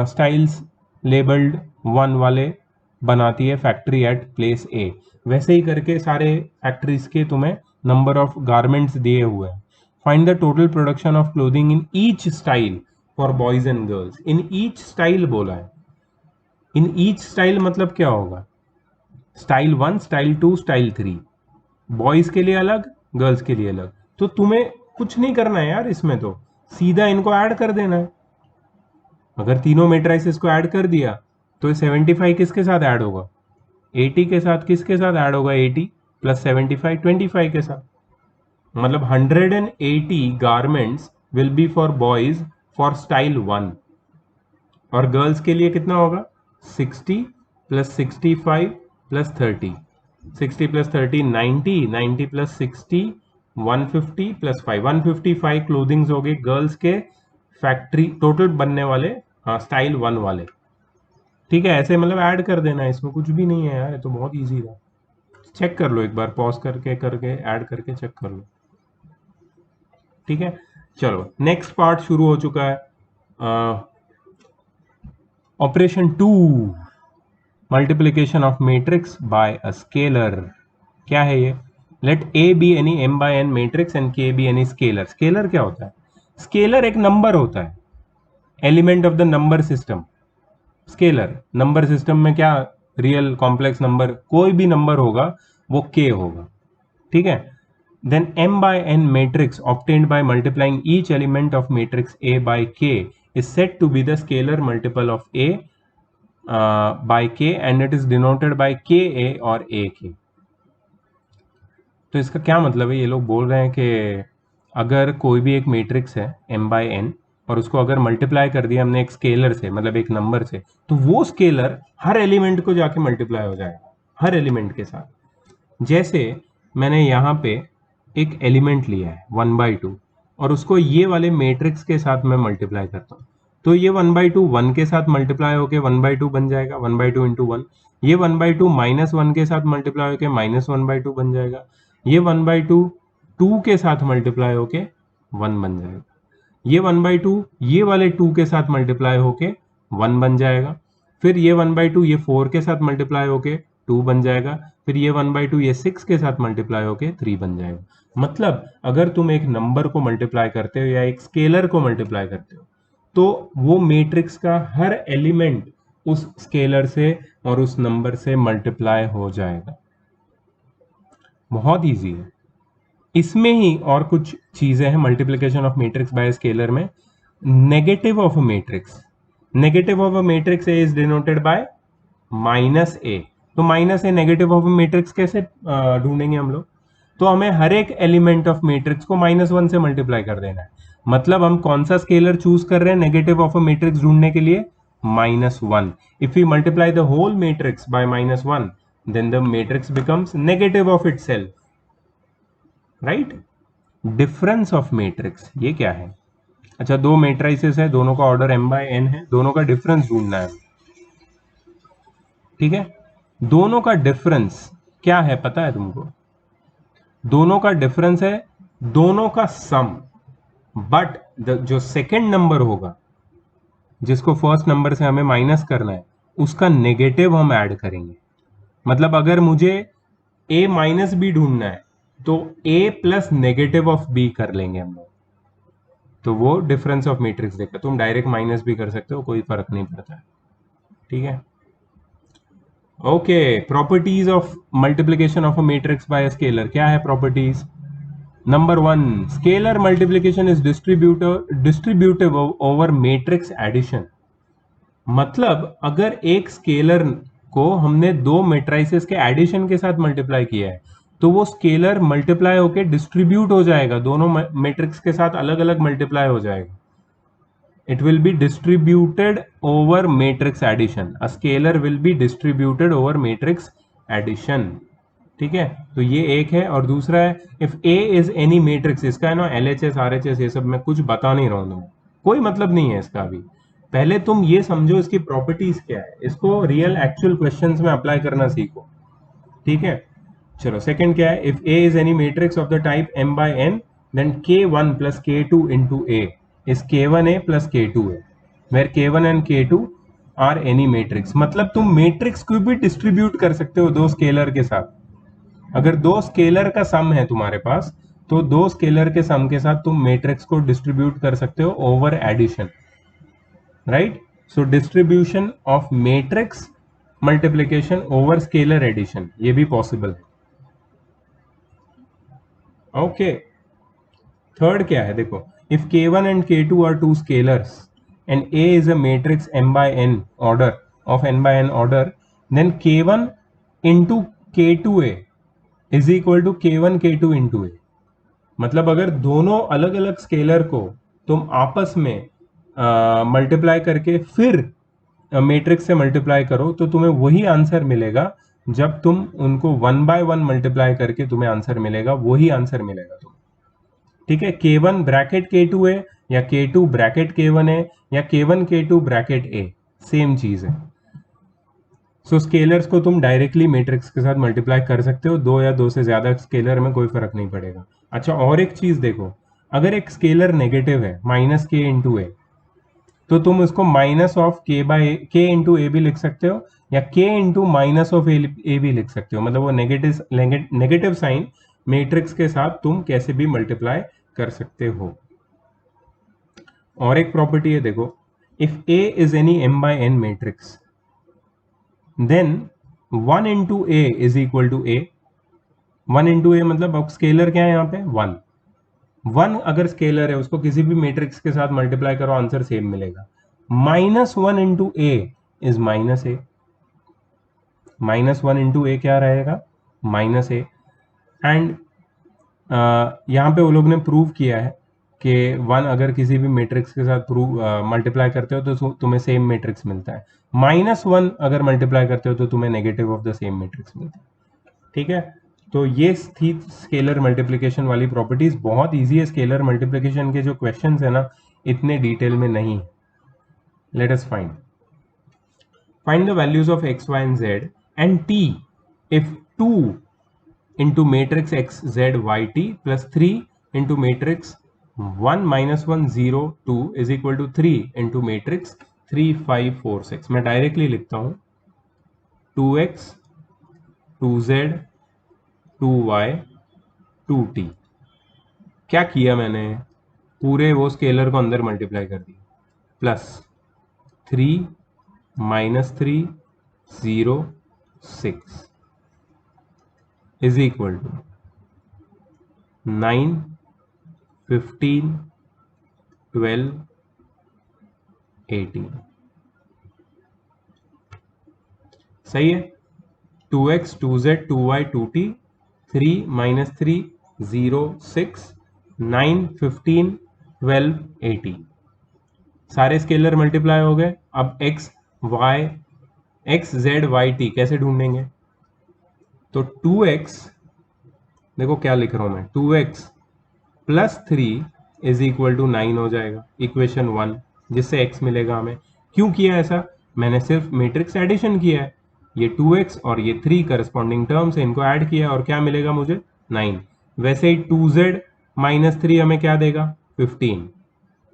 स्टाइल्स लेबल्ड 1 वाले बनाती है फैक्ट्री एट प्लेस ए। वैसे ही करके सारे फैक्ट्रीज के तुम्हें नंबर ऑफ गारमेंट्स दिए हुए हैं। Find the total production of clothing in each style for boys and girls. In each style बोला है। इन ईच स्टाइल मतलब क्या होगा? स्टाइल 1, स्टाइल 2, स्टाइल 3, बॉयज के लिए अलग, गर्ल्स के लिए अलग। तो तुम्हें कुछ नहीं करना है यार इसमें, तो सीधा इनको ऐड कर देना है। अगर तीनों मेट्राइसेस को ऐड कर दिया तो 75 किसके साथ ऐड होगा? 80 के साथ। किसके साथ ऐड होगा? 80 प्लस 75 25 के साथ। मतलब 180 garments will be for boys for style 1, और गर्ल्स के लिए कितना होगा? 60 plus 65 plus 30, 60 plus 30 90, 90 plus 60 150 plus 5, 155 clothings हो गए गर्ल्स के फैक्ट्री टोटल बनने वाले, स्टाइल 1 वाले। ठीक है, ऐसे मतलब ऐड कर देना है, इसमें कुछ भी नहीं है यार, ये तो बहुत इजी था। चेक कर लो एक बार, पॉज करके करके ऐड करके चेक कर लो। ठीक है, चलो नेक्स्ट पार्ट शुरू हो चुका है। Operation 2, multiplication of matrix by a scalar. क्या है ये? Let A be any m by n matrix and k be any scalar. Scalar क्या होता है? स्केलर एक नंबर होता है, element of the number system. Scalar number system में क्या, रियल कॉम्प्लेक्स नंबर कोई भी नंबर होगा वो k होगा। ठीक है, then m by n matrix obtained by multiplying each element of matrix A by k is said to be the scalar multiple of A by k and it is denoted by ka or ak। तो इसका क्या मतलब है? ये लोग बोल रहे हैं कि अगर कोई भी एक मैट्रिक्स है m by n और उसको अगर मल्टीप्लाई कर दिया हमने एक स्केलर से, मतलब एक नंबर से, तो वो स्केलर हर एलिमेंट को जाके मल्टीप्लाई हो जाएगा, हर एलिमेंट के साथ। जैसे मैंने यहाँ पे एक एलिमेंट लिया है 1/2 और उसको ये वाले मैट्रिक्स के साथ मैं मल्टीप्लाई करता हूँ, तो ये 1/2 1 के साथ मल्टीप्लाई होके 1/2 बन जाएगा, 1/2 इंटू 1। ये 1/2 -1 के साथ मल्टीप्लाई होके -1/2 बन जाएगा। ये 1/2 2 के साथ मल्टीप्लाई होके 1 बन जाएगा। ये 1/2 ये वाले 2 के साथ मल्टीप्लाई होके 1 बन जाएगा। फिर ये 1/2 ये 4 के साथ मल्टीप्लाई होके 2 बन जाएगा। फिर ये 1/2 ये 6 के साथ मल्टीप्लाई होके 3 बन जाएगा। मतलब अगर तुम एक नंबर को मल्टीप्लाई करते हो या एक स्केलर को मल्टीप्लाई करते हो, तो वो मैट्रिक्स का हर एलिमेंट उस स्केलर से और उस नंबर से मल्टीप्लाई हो जाएगा। बहुत इजी है। इसमें ही और कुछ चीजें हैं multiplication of matrix by scalar में। Negative of a matrix, negative of a matrix a is denoted by -a। तो -a negative of a matrix कैसे ढूंढेंगे हम लोग? तो हमें हर एक एलिमेंट ऑफ मैट्रिक्स को -1 से मल्टीप्लाई कर देना है। मतलब हम कौन सा स्केलर चूज कर रहे हैं नेगेटिव ऑफ अ मैट्रिक्स ढूंढने के लिए? -1। If we multiply the whole matrix by -1 then the matrix becomes negative of itself, right? Difference of matrix ये क्या है? अच्छा, दो मैट्रिसेस है, दोनों का ऑर्डर m by n है, दोनों का डिफरेंस ढूंढना है। ठीक है, दोनों का डिफरेंस क्या है पता है तुमको? दोनों का डिफरेंस है दोनों का सम, बट जो सेकंड नंबर होगा जिसको फर्स्ट नंबर से हमें माइनस करना है उसका नेगेटिव हम ऐड करेंगे। मतलब अगर मुझे a माइनस बी ढूंढना है तो a plus negative of b कर लेंगे हम लोग, तो वो डिफरेंस ऑफ मैट्रिक्स देखा। तुम डायरेक्ट माइनस भी कर सकते हो, कोई फर्क नहीं पड़ता है। ठीक है, okay. Properties of multiplication of a matrix by scalar क्या है properties? Number 1, scalar multiplication is distributive over matrix addition. मतलब अगर एक स्केलर को हमने दो मेट्राइसेस के एडिशन के साथ मल्टीप्लाई किया है, तो वो स्केलर मल्टीप्लाई होके डिस्ट्रीब्यूट हो जाएगा, दोनों मैट्रिक्स के साथ अलग अलग मल्टीप्लाई हो जाएगा. It will be distributed over matrix addition. A scalar will be distributed over matrix addition. ठीक है, तो ये एक है. और दूसरा है if A is any matrix, इसका है ना LHS RHS ये सब मैं कुछ बता नहीं रहा हूँ तुम्हें, कोई मतलब नहीं है इसका अभी. पहले तुम ये समझो इसकी प्रॉपर्टीज क्या है, इसको रियल एक्चुअल क्वेश्चंस में अप्लाई करना सीखो. ठीक है, चलो सेकंड क्या है, if A is any matrix of the type m by n then k1 plus k2 into A is k1A plus k2A, where k1 and k2 are any matrix. मतलब तुम मैट्रिक्स को भी डिस्ट्रीब्यूट कर सकते हो दो स्केलर के साथ. अगर दो स्केलर का सम है तुम्हारे पास, तो दो स्केलर के सम के साथ तुम मैट्रिक्स को डिस्ट्रीब्यूट कर सकते हो over addition. Right, so distribution of matrix multiplication over scalar addition, ये भी पॉसिबल है. ओके, थर्ड क्या है देखो, if k1 and k2 are two scalars and A is a matrix m by n order of n by n order, then k1 into k2A is equal to k1 k2 into A. मतलब अगर दोनों अलग अलग scalar को तुम आपस में multiply करके फिर मैट्रिक्स से मल्टीप्लाई करो, तो तुम्हें वही आंसर मिलेगा. जब तुम उनको वन बाय वन मल्टीप्लाई करके तुम्हें आंसर मिलेगा, वही आंसर मिलेगा तुम्हें. ठीक है, k1 ब्रैकेट k2 है या k2 ब्रैकेट k1 है या k1 k2 bracket a, same चीज है. सो स्केलर्स को तुम डायरेक्टली मैट्रिक्स के साथ मल्टीप्लाई कर सकते हो, दो या दो से ज्यादा स्केलर में कोई फर्क नहीं पड़ेगा. अच्छा, और एक चीज देखो, अगर एक स्केलर नेगेटिव है माइनस k इंटू ए, तो तुम उसको माइनस ऑफ k इंटू ए भी लिख सकते हो या k इंटू माइनस ऑफ ए भी लिख सकते हो. मतलब वो नेगेटिव साइन मैट्रिक्स के साथ तुम कैसे भी मल्टीप्लाई कर सकते हो. और एक प्रॉपर्टी है देखो, if A is any m by n matrix then 1 into A is equal to A. 1 into A मतलब अब स्केलर क्या है यहाँ पे 1. 1 अगर स्केलर है, उसको किसी भी मैट्रिक्स के साथ मल्टीप्लाई करो, आंसर सेम मिलेगा. Minus 1 into A is minus A. Minus 1 into A क्या रहेगा, माइनस A. एंड यहाँ पे वो लोग ने प्रूव किया है कि 1 अगर किसी भी मैट्रिक्स के साथ मल्टीप्लाई करते हो तो तुम्हें सेम मैट्रिक्स मिलता है. माइनस 1 अगर मल्टीप्लाई करते हो तो तुम्हें negative of the same matrix मिलता है. ठीक है, तो ये थी स्केलर मल्टीप्लिकेशन वाली प्रॉपर्टीज. बहुत ईजी है, स्केलर मल्टीप्लिकेशन के जो क्वेश्चन है ना, इतने डिटेल में नहीं. Let us find the values of x, y and z and t if 2 into matrix x z y t plus 3 into matrix 1 minus 1 0 2 is equal to 3 into matrix 3 5 4 6. मैं directly लिखता हूं 2x 2z 2y 2t. क्या किया मैंने, पूरे वो scalar को अंदर मल्टीप्लाई कर दिया. Plus 3 minus 3 0 6 is equal to 9 15 12 18. सही है, 2x 2z 2y 2t 3 minus 3 0 6 9 15 12 18. सारे स्केलर मल्टीप्लाई हो गए. अब x z y t कैसे ढूंढेंगे, तो 2x, देखो क्या लिख रहा हूं मैं, 2x plus 3 is equal to 9 हो जाएगा, इक्वेशन 1, जिससे x मिलेगा हमें. क्यों किया ऐसा, मैंने सिर्फ मैट्रिक्स एडिशन किया है. ये 2x और ये 3 करस्पॉन्डिंग टर्म्स है, इनको ऐड किया और क्या मिलेगा मुझे 9. वैसे ही 2z माइनस 3 हमें क्या देगा 15.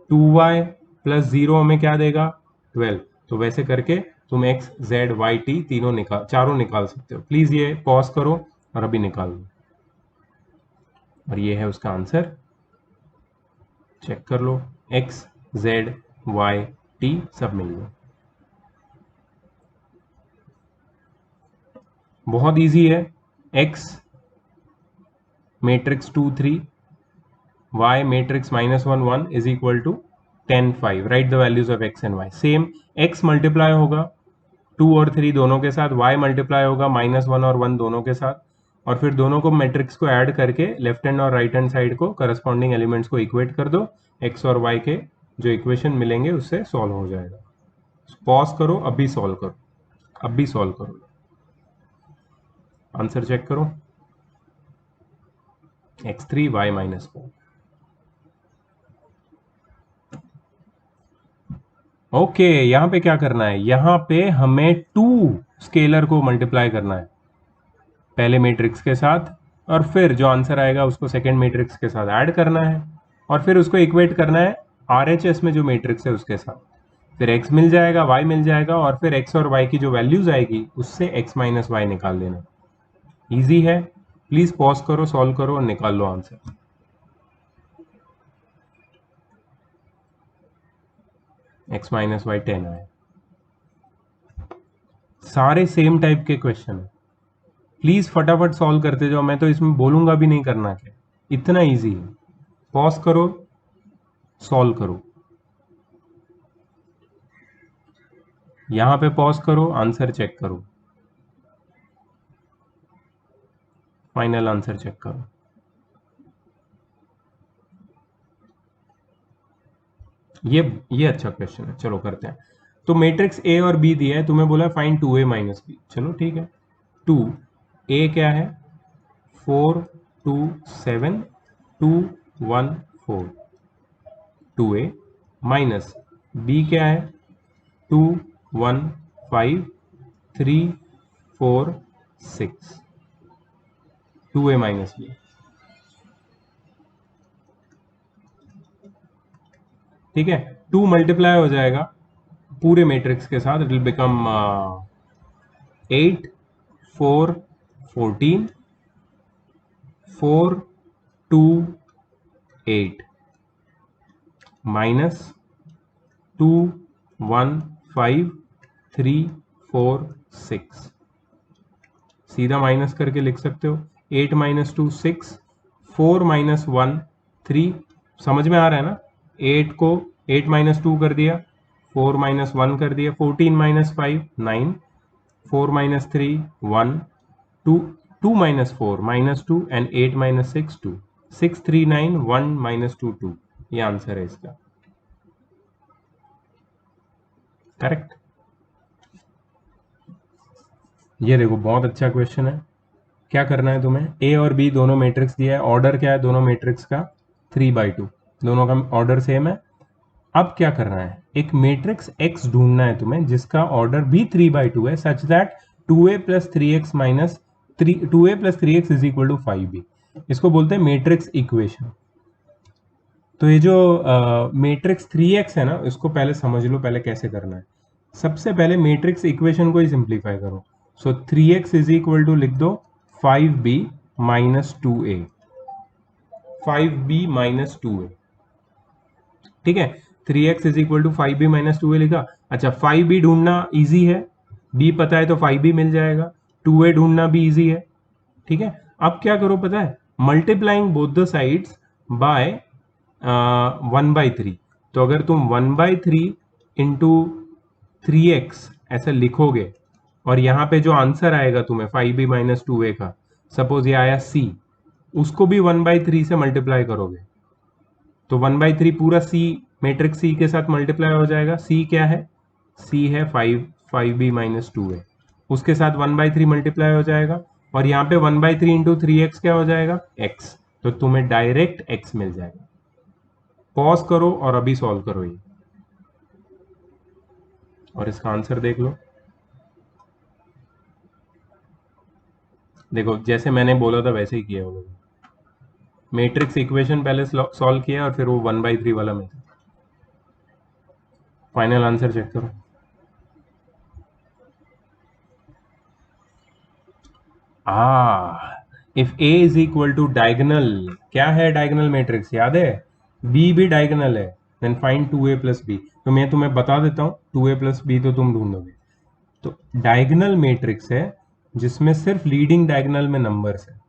2y प्लस 0 हमें क्या देगा 12. तो वैसे करके तुम x z y t चारों निकाल सकते हो. प्लीज ये पॉज करो और अभी निकाल लो. और ये है उसका आंसर, चेक कर लो, x z y t सब मिल गया. बहुत इजी है. x matrix 2 3, y matrix -1 1 is equal to 10 5. Write the values of x and y. Same x multiply होगा 2 और 3 दोनों के साथ, y मल्टीप्लाई होगा -1 और 1 दोनों के साथ, और फिर दोनों को मैट्रिक्स को ऐड करके लेफ्ट हैंड और राइट हैंड साइड को करस्पॉन्डिंग एलिमेंट्स को इक्वेट कर दो, x और y के जो इक्वेशन मिलेंगे उससे सॉल्व हो जाएगा। पॉज करो, अभी सॉल्व करो, अभी सॉल्व करो, आंसर चेक करो। x3 y -4। ओके, यहां पे क्या करना है, यहां पे हमें 2 स्केलर को मल्टीप्लाई करना है पहले मैट्रिक्स के साथ, और फिर जो आंसर आएगा उसको सेकंड मैट्रिक्स के साथ ऐड करना है, और फिर उसको इक्वेट करना है RHS में जो मैट्रिक्स है उसके साथ। फिर x मिल जाएगा, y मिल जाएगा, और फिर x और y की जो वैल्यूज आएगी उससे x माइनस वाई निकाल देना। इजी है, प्लीज पॉज करो, सॉल्व करो और निकाल लो आंसर। x माइनस वाई 10 आए। सारे सेम टाइप के क्वेश्चन है, प्लीज फटाफट सॉल्व करते जाओ, मैं तो इसमें बोलूंगा भी नहीं करना क्या, इतना इजी है। पॉज करो, सॉल्व करो, यहां पे पॉज करो, आंसर चेक करो, फाइनल आंसर चेक करो। ये अच्छा क्वेश्चन है, चलो करते हैं। तो मैट्रिक्स ए और बी दिया है, तुम्हें बोला फाइंड 2a माइनस बी, चलो ठीक है। 2 ए क्या है, 4 2 7 2 1 4, 2a माइनस बी क्या है, 2 1 5 3 4 6, 2a माइनस बी। ठीक है, 2 मल्टीप्लाई हो जाएगा पूरे मैट्रिक्स के साथ, इट विल बिकम 8 4 14 4 2 8 माइनस 2 1 5 3 4 6, सीधा माइनस करके लिख सकते हो। 8 माइनस 2 6, 4 माइनस 1 3, समझ में आ रहा है ना। 8 को 8 माइनस 2 कर दिया, 4 माइनस 1 कर दिया, 14 minus 5 9, 4 minus 3 1, 2 2 minus 4 minus 2, and 8 minus 6 2, 6 3 9 1 minus 2 2, ये आंसर है इसका, करेक्ट। ये देखो बहुत अच्छा क्वेश्चन है। क्या करना है तुम्हें, ए और बी दोनों मैट्रिक्स दिया है, ऑर्डर क्या है दोनों मैट्रिक्स का, 3/2, दोनों का ऑर्डर सेम है। अब क्या करना है, एक मैट्रिक्स x ढूंढना है तुम्हें जिसका ऑर्डर भी 3/2 है, such that 2a plus 3x minus 2a plus 3x is equal to 5b। इसको बोलते हैं मैट्रिक्स इक्वेशन। तो ये जो मैट्रिक्स 3x है ना, इसको पहले समझ लो पहले कैसे करना है। सबसे पहले मैट्रिक्स इक्वेशन को ही सिंप्लीफाई करो। सो 3x इज इक्वल टू लिख दो 5b minus 2a, 5b minus 2a, ठीक है। 3x is equal to 5b minus 2a लिखा। अच्छा, 5b ढूंढना इजी है, b पता है तो 5b मिल जाएगा, 2a ढूंढना भी इजी है, ठीक है। अब क्या करो पता है, multiplying both the sides by 1/3। तो अगर तुम 1/3 इंटू 3x ऐसा लिखोगे, और यहाँ पे जो आंसर आएगा तुम्हें 5b माइनस 2a का, सपोज ये आया c, उसको भी 1/3 से मल्टीप्लाई करोगे तो 1/3 पूरा c मैट्रिक्स c के साथ मल्टीप्लाई हो जाएगा। c क्या है, c है 5b माइनस 2a, उसके साथ 1/3 मल्टीप्लाई हो जाएगा, और यहाँ पे 1/3 इंटू 3x क्या हो जाएगा, x, तो तुम्हें डायरेक्ट x मिल जाएगा। पॉज करो और अभी सॉल्व करो ये, और इसका आंसर देख लो। देखो जैसे मैंने बोला था वैसे ही किया वो लोग, मैट्रिक्स इक्वेशन पहले सॉल्व किया और फिर वो 1/3 वाला मेथड। फाइनल आंसर चेक करो। If A is equal to diagonal, क्या है डायगोनल मैट्रिक्स याद है, B भी डायगोनल है, then find 2a plus B. तो मैं तुम्हें बता देता हूं, 2a प्लस बी तो तुम ढूंढोगे। तो डायगोनल मैट्रिक्स है जिसमें सिर्फ लीडिंग डायगोनल में नंबर्स है,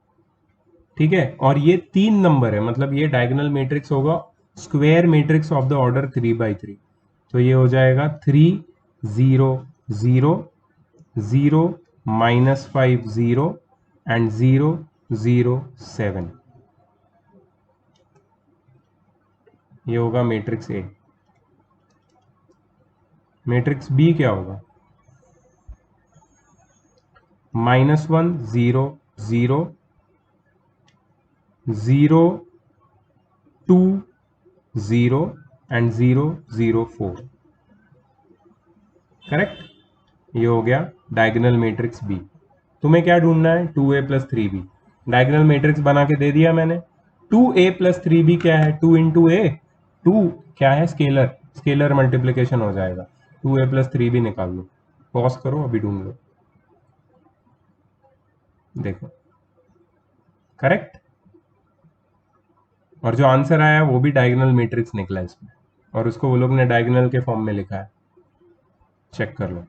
ठीक है, और ये 3 नंबर है, मतलब ये डायगोनल मैट्रिक्स होगा square matrix of the order 3/3। तो ये हो जाएगा 3 0 0 0 -5 0 and 0 0 7। ये होगा मैट्रिक्स ए। मैट्रिक्स बी क्या होगा? -1 0 0 0 2 0 and 0 0 4। करेक्ट। ये हो गया डायगोनल मैट्रिक्स बी। तुम्हें क्या ढूंढना है? 2a + 3b। डायगोनल मैट्रिक्स बना के दे दिया मैंने। 2a + 3b क्या है? 2 × a। 2 क्या है? स्केलर। स्केलर मल्टीप्लिकेशन हो जाएगा। 2a + 3b निकाल लो। पॉज करो, अभी ढूंढ लो। देखो, करेक्ट। और जो आंसर आया वो भी डायगोनल मैट्रिक्स निकला इसमें, और उसको वो लोग ने डायगोनल के फॉर्म में लिखा है। चेक कर लो।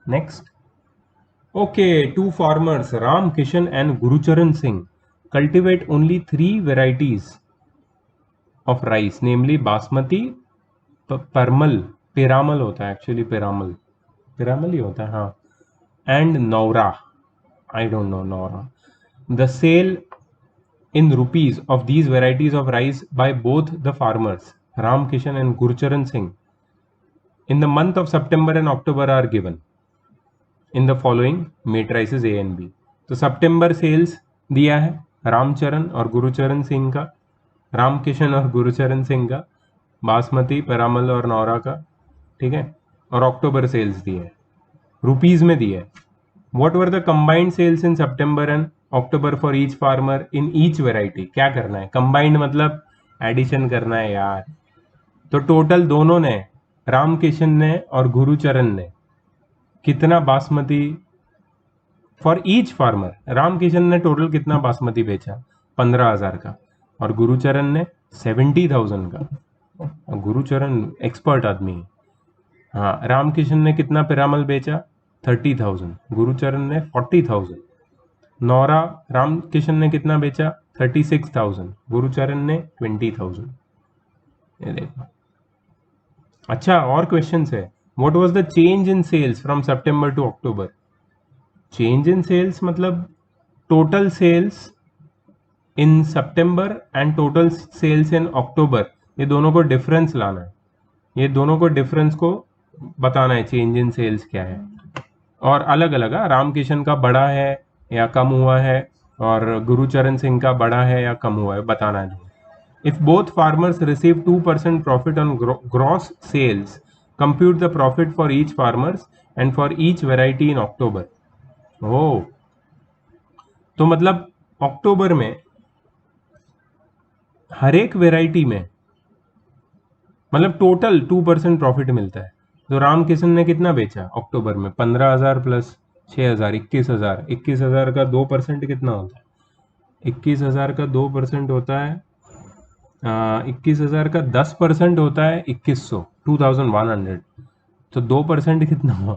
Next. Okay, two farmers, Ram Kishan and Gurucharan Singh, cultivate only 3 varieties of rice, namely Basmati, Piramal होता है actually, Piramal ही होता है, हाँ, and Naura. I don't know Naura. The sale in rupees of these varieties of rice by both the farmers, Ram Kishan and Gurucharan Singh, in the month of September and October are given in the following matrices A and B. तो सितंबर sales दिया है रामचरण और गुरुचरण सिंह का, रामकिशन और गुरुचरण सिंह का, बासमती, परामल और नौरा का, ठीक है। और अक्टूबर सेल्स दिए है, रुपीज में दिए है। What were the combined sales in September and October for each farmer in each variety? क्या करना है? कंबाइंड मतलब एडिशन करना है यार। तो टोटल दोनों ने, रामकिशन ने और गुरुचरण ने, कितना basmati for each farmer? Ramkishan ने टोटल कितना बासमती बेचा? 15,000 का। और गुरुचरण ने 70,000 का। और गुरुचरण एक्सपर्ट आदमी है। हाँ, रामकिशन ने कितना पिरामल बेचा? 30,000। गुरुचरण ने 40,000। नौरा, रामकिशन ने कितना बेचा? 36,000। गुरुचरण ने 20,000। ये देखो। अच्छा, और क्वेश्चन है। What was the change in sales from September to October? Change in sales मतलब total sales in September and total sales in October, ये दोनों को डिफरेंस लाना है। ये दोनों को डिफरेंस को बताना है, चेंज इन सेल्स क्या है। और अलग अलग, रामकिशन का बड़ा है या कम हुआ है, और गुरुचरण सिंह का बड़ा है या कम हुआ है, बताना है। If both farmers receive 2% profit on gross sales, compute the profit for each farmers and for each variety in October. Oh, तो मतलब अक्टूबर में हर एक वेराइटी में मतलब टोटल 2% प्रॉफिट मिलता है। तो रामकिशन ने कितना बेचा अक्टूबर में? 15,000 प्लस 6,000, 21,000। 21,000 का 2% कितना होता है? 21,000 का 2% होता है 21,000 का 10% होता है 2100, 2100। तो 2% कितना हुआ?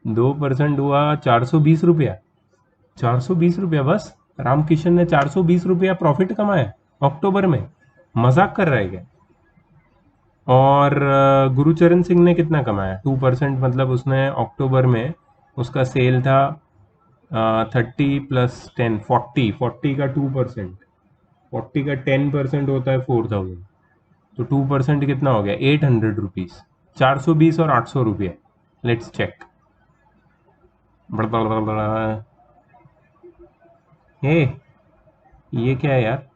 2% हुआ 420 रुपया। 420 रुपया बस। रामकिशन ने 420 रुपया प्रॉफिट कमाया अक्टूबर में। मजाक कर रहा है क्या? और गुरुचरण सिंह ने कितना कमाया? 2%, मतलब उसने अक्टूबर में उसका सेल था 30 + 10 40। 40 का 2%, 40 का 10% होता है 4,000। तो 2% कितना हो गया? 800 रुपीज। 420 और 800 रुपये। Let's check. हे, ये क्या है यार?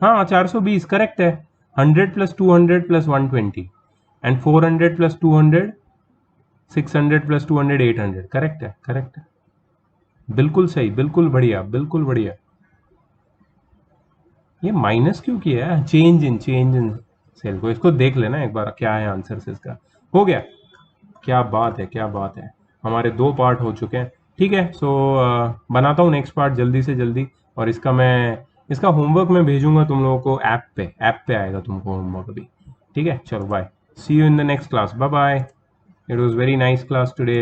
हाँ, 420 करेक्ट है। 100 + 200 + 120 एंड 400 + 200 600 + 200 800। करेक्ट है, करेक्ट है, बिल्कुल सही, बिल्कुल बढ़िया, बिल्कुल बढ़िया। ये माइनस क्यों किया है? चेंज इन सेल को, इसको देख लेना एक बार, क्या है आंसर से इसका। हो गया। क्या बात है, क्या बात है। हमारे 2 पार्ट हो चुके हैं। ठीक है, सो बनाता हूँ नेक्स्ट पार्ट जल्दी से जल्दी। और इसका होमवर्क मैं भेजूंगा तुम लोगों को ऐप पे आएगा तुमको होमवर्क अभी। ठीक है, चलो bye, see you in the next class, bye bye. It was very nice class today.